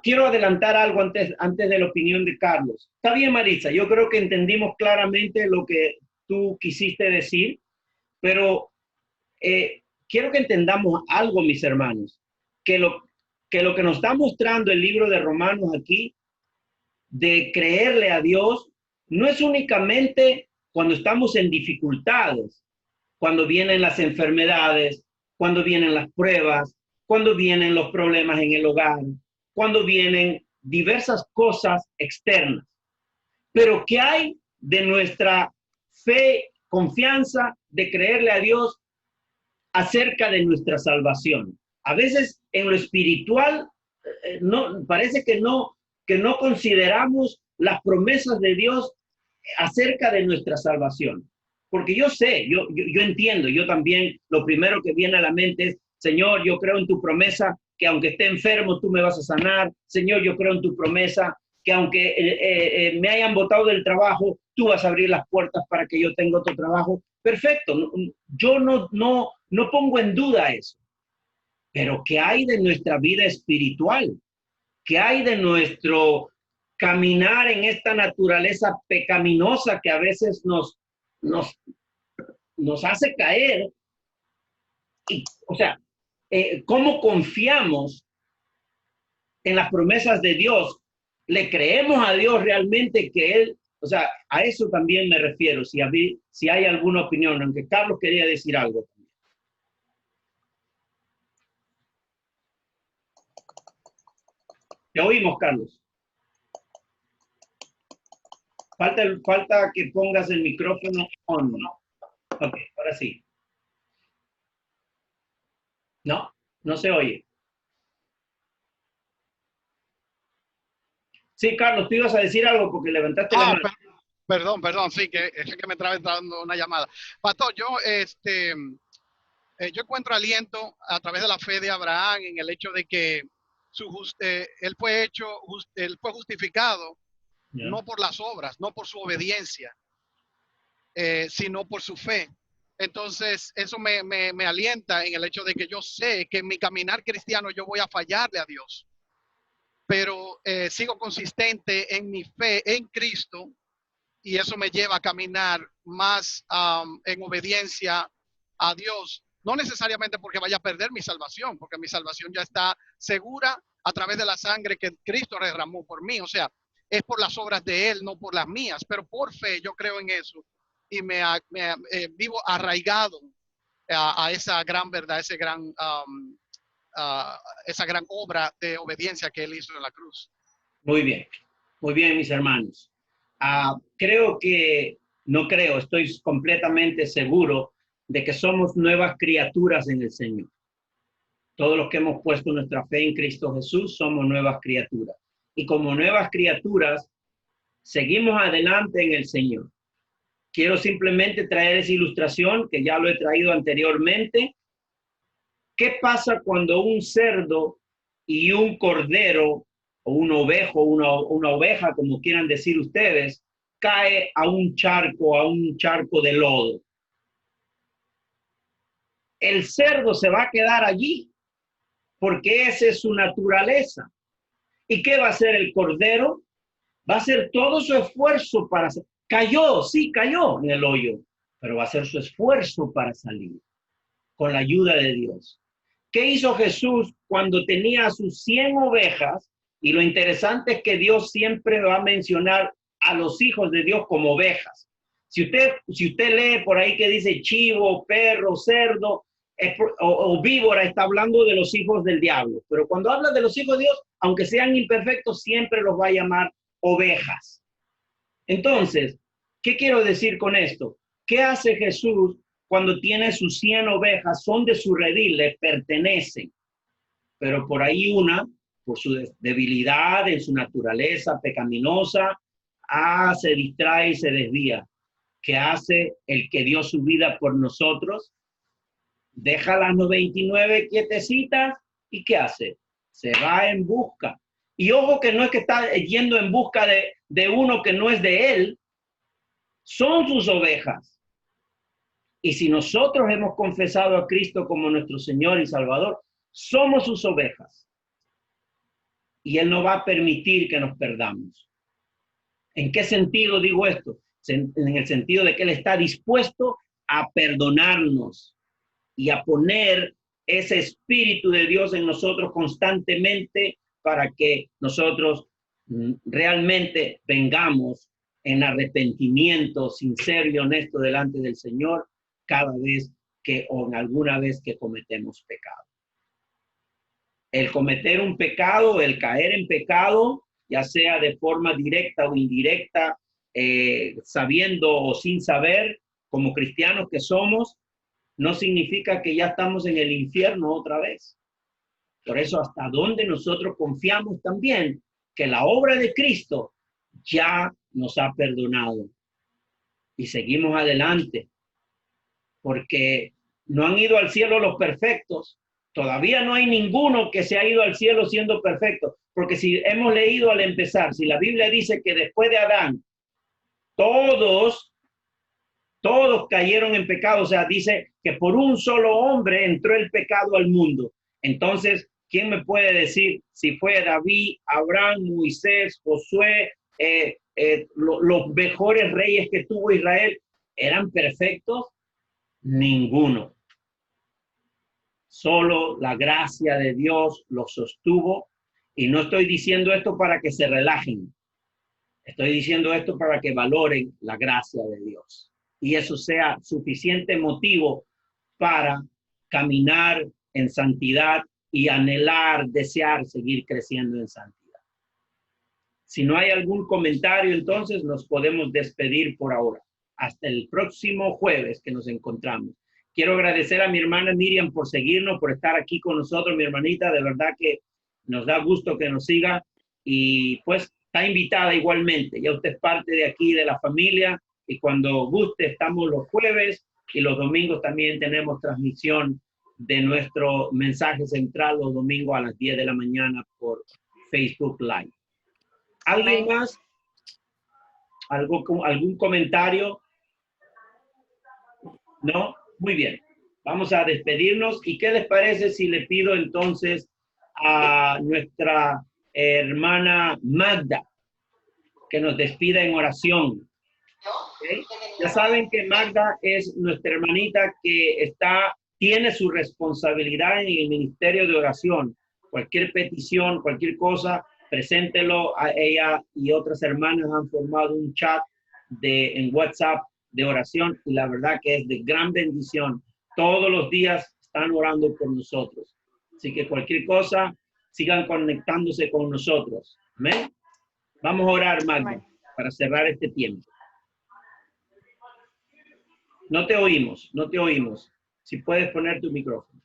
quiero adelantar algo antes de la opinión de Carlos. Está bien, Maritza. Yo creo que entendimos claramente lo que tú quisiste decir, pero quiero que entendamos algo, mis hermanos, que lo que nos está mostrando el libro de Romanos aquí, de creerle a Dios, no es únicamente cuando estamos en dificultades, cuando vienen las enfermedades, cuando vienen las pruebas, cuando vienen los problemas en el hogar, cuando vienen diversas cosas externas. Pero ¿qué hay de nuestra fe, confianza, de creerle a Dios acerca de nuestra salvación? A veces en lo espiritual parece que no consideramos las promesas de Dios acerca de nuestra salvación. Porque yo sé, yo entiendo, yo también, lo primero que viene a la mente es, Señor, yo creo en tu promesa que aunque esté enfermo, tú me vas a sanar. Señor, yo creo en tu promesa que aunque me hayan botado del trabajo, tú vas a abrir las puertas para que yo tenga otro trabajo. Perfecto, yo no pongo en duda eso. Pero ¿qué hay de nuestra vida espiritual? ¿Qué hay de nuestro caminar en esta naturaleza pecaminosa que a veces nos hace caer? ¿Cómo confiamos en las promesas de Dios? ¿Le creemos a Dios realmente que Él O sea, a eso también me refiero, si hay alguna opinión, aunque Carlos quería decir algo. Te oímos, Carlos. Falta que pongas el micrófono on. Ok, ahora sí. No, no se oye. Sí, Carlos, tú ibas a decir algo porque levantaste la mano. Perdón, sí, que es que me estaba entrando una llamada. Pastor, yo encuentro aliento a través de la fe de Abraham en el hecho de que él fue justificado no por las obras, no por su obediencia, sino por su fe. Entonces, eso me alienta en el hecho de que yo sé que en mi caminar cristiano yo voy a fallarle a Dios, pero sigo consistente en mi fe en Cristo, y eso me lleva a caminar más en obediencia a Dios. No necesariamente porque vaya a perder mi salvación, porque mi salvación ya está segura a través de la sangre que Cristo derramó por mí. O sea, es por las obras de Él, no por las mías, pero por fe yo creo en eso y vivo arraigado a esa gran verdad, esa gran obra de obediencia que Él hizo en la cruz. Muy bien, mis hermanos. Estoy completamente seguro de que somos nuevas criaturas en el Señor. Todos los que hemos puesto nuestra fe en Cristo Jesús somos nuevas criaturas. Y como nuevas criaturas, seguimos adelante en el Señor. Quiero simplemente traer esa ilustración que ya lo he traído anteriormente. ¿Qué pasa cuando un cerdo y un cordero o un ovejo, una oveja, como quieran decir ustedes, cae a un charco de lodo? El cerdo se va a quedar allí porque esa es su naturaleza. ¿Y qué va a hacer el cordero? Va a hacer todo su esfuerzo para... Sí, cayó en el hoyo, pero va a hacer su esfuerzo para salir con la ayuda de Dios. ¿Qué hizo Jesús cuando tenía sus 100 ovejas? Y lo interesante es que Dios siempre va a mencionar a los hijos de Dios como ovejas. Si usted lee por ahí que dice chivo, perro, cerdo o víbora, está hablando de los hijos del diablo. Pero cuando habla de los hijos de Dios, aunque sean imperfectos, siempre los va a llamar ovejas. Entonces, ¿qué quiero decir con esto? ¿Qué hace Jesús cuando tiene sus 100 ovejas? Son de su redil, le pertenecen. Pero por ahí una, por su debilidad en su naturaleza pecaminosa, se distrae y se desvía. ¿Qué hace el que dio su vida por nosotros? Deja las 99 quietecitas y ¿qué hace? Se va en busca. Y ojo que no es que está yendo en busca de uno que no es de él, son sus ovejas. Y si nosotros hemos confesado a Cristo como nuestro Señor y Salvador, somos sus ovejas. Y Él no va a permitir que nos perdamos. ¿En qué sentido digo esto? En el sentido de que Él está dispuesto a perdonarnos y a poner ese Espíritu de Dios en nosotros constantemente para que nosotros realmente vengamos en arrepentimiento sincero y honesto delante del Señor cada vez o en alguna vez que cometemos pecado. El cometer un pecado, el caer en pecado, ya sea de forma directa o indirecta, sabiendo o sin saber, como cristianos que somos, no significa que ya estamos en el infierno otra vez. Por eso, hasta donde nosotros confiamos también que la obra de Cristo ya nos ha perdonado. Y seguimos adelante, porque no han ido al cielo los perfectos. Todavía no hay ninguno que se ha ido al cielo siendo perfecto, porque si hemos leído al empezar, si la Biblia dice que después de Adán, todos cayeron en pecado, o sea, dice que por un solo hombre entró el pecado al mundo. Entonces, ¿quién me puede decir si fue David, Abraham, Moisés, Josué, los mejores reyes que tuvo Israel, eran perfectos? Ninguno. Solo la gracia de Dios los sostuvo. Y no estoy diciendo esto para que se relajen. Estoy diciendo esto para que valoren la gracia de Dios y eso sea suficiente motivo para caminar en santidad y anhelar, desear seguir creciendo en santidad. Si no hay algún comentario, entonces nos podemos despedir por ahora. Hasta el próximo jueves que nos encontramos. Quiero agradecer a mi hermana Miriam por seguirnos, por estar aquí con nosotros, mi hermanita. De verdad que nos da gusto que nos siga y pues está invitada igualmente. Ya usted es parte de aquí, de la familia, y cuando guste estamos los jueves y los domingos también tenemos transmisión de nuestro mensaje central los domingos a las 10 de la mañana por Facebook Live. ¿Alguien más? ¿Algún comentario? ¿No? Muy bien. Vamos a despedirnos. ¿Y qué les parece si le pido entonces a nuestra hermana Magda que nos despida en oración? ¿Okay? Ya saben que Magda es nuestra hermanita que tiene su responsabilidad en el ministerio de oración. Cualquier petición, cualquier cosa, preséntelo a ella y otras hermanas han formado un chat en WhatsApp de oración y la verdad que es de gran bendición. Todos los días están orando por nosotros. Así que cualquier cosa, sigan conectándose con nosotros. ¿Amén? Vamos a orar, Magda, para cerrar este tiempo. No te oímos, no te oímos. Si puedes poner tu micrófono.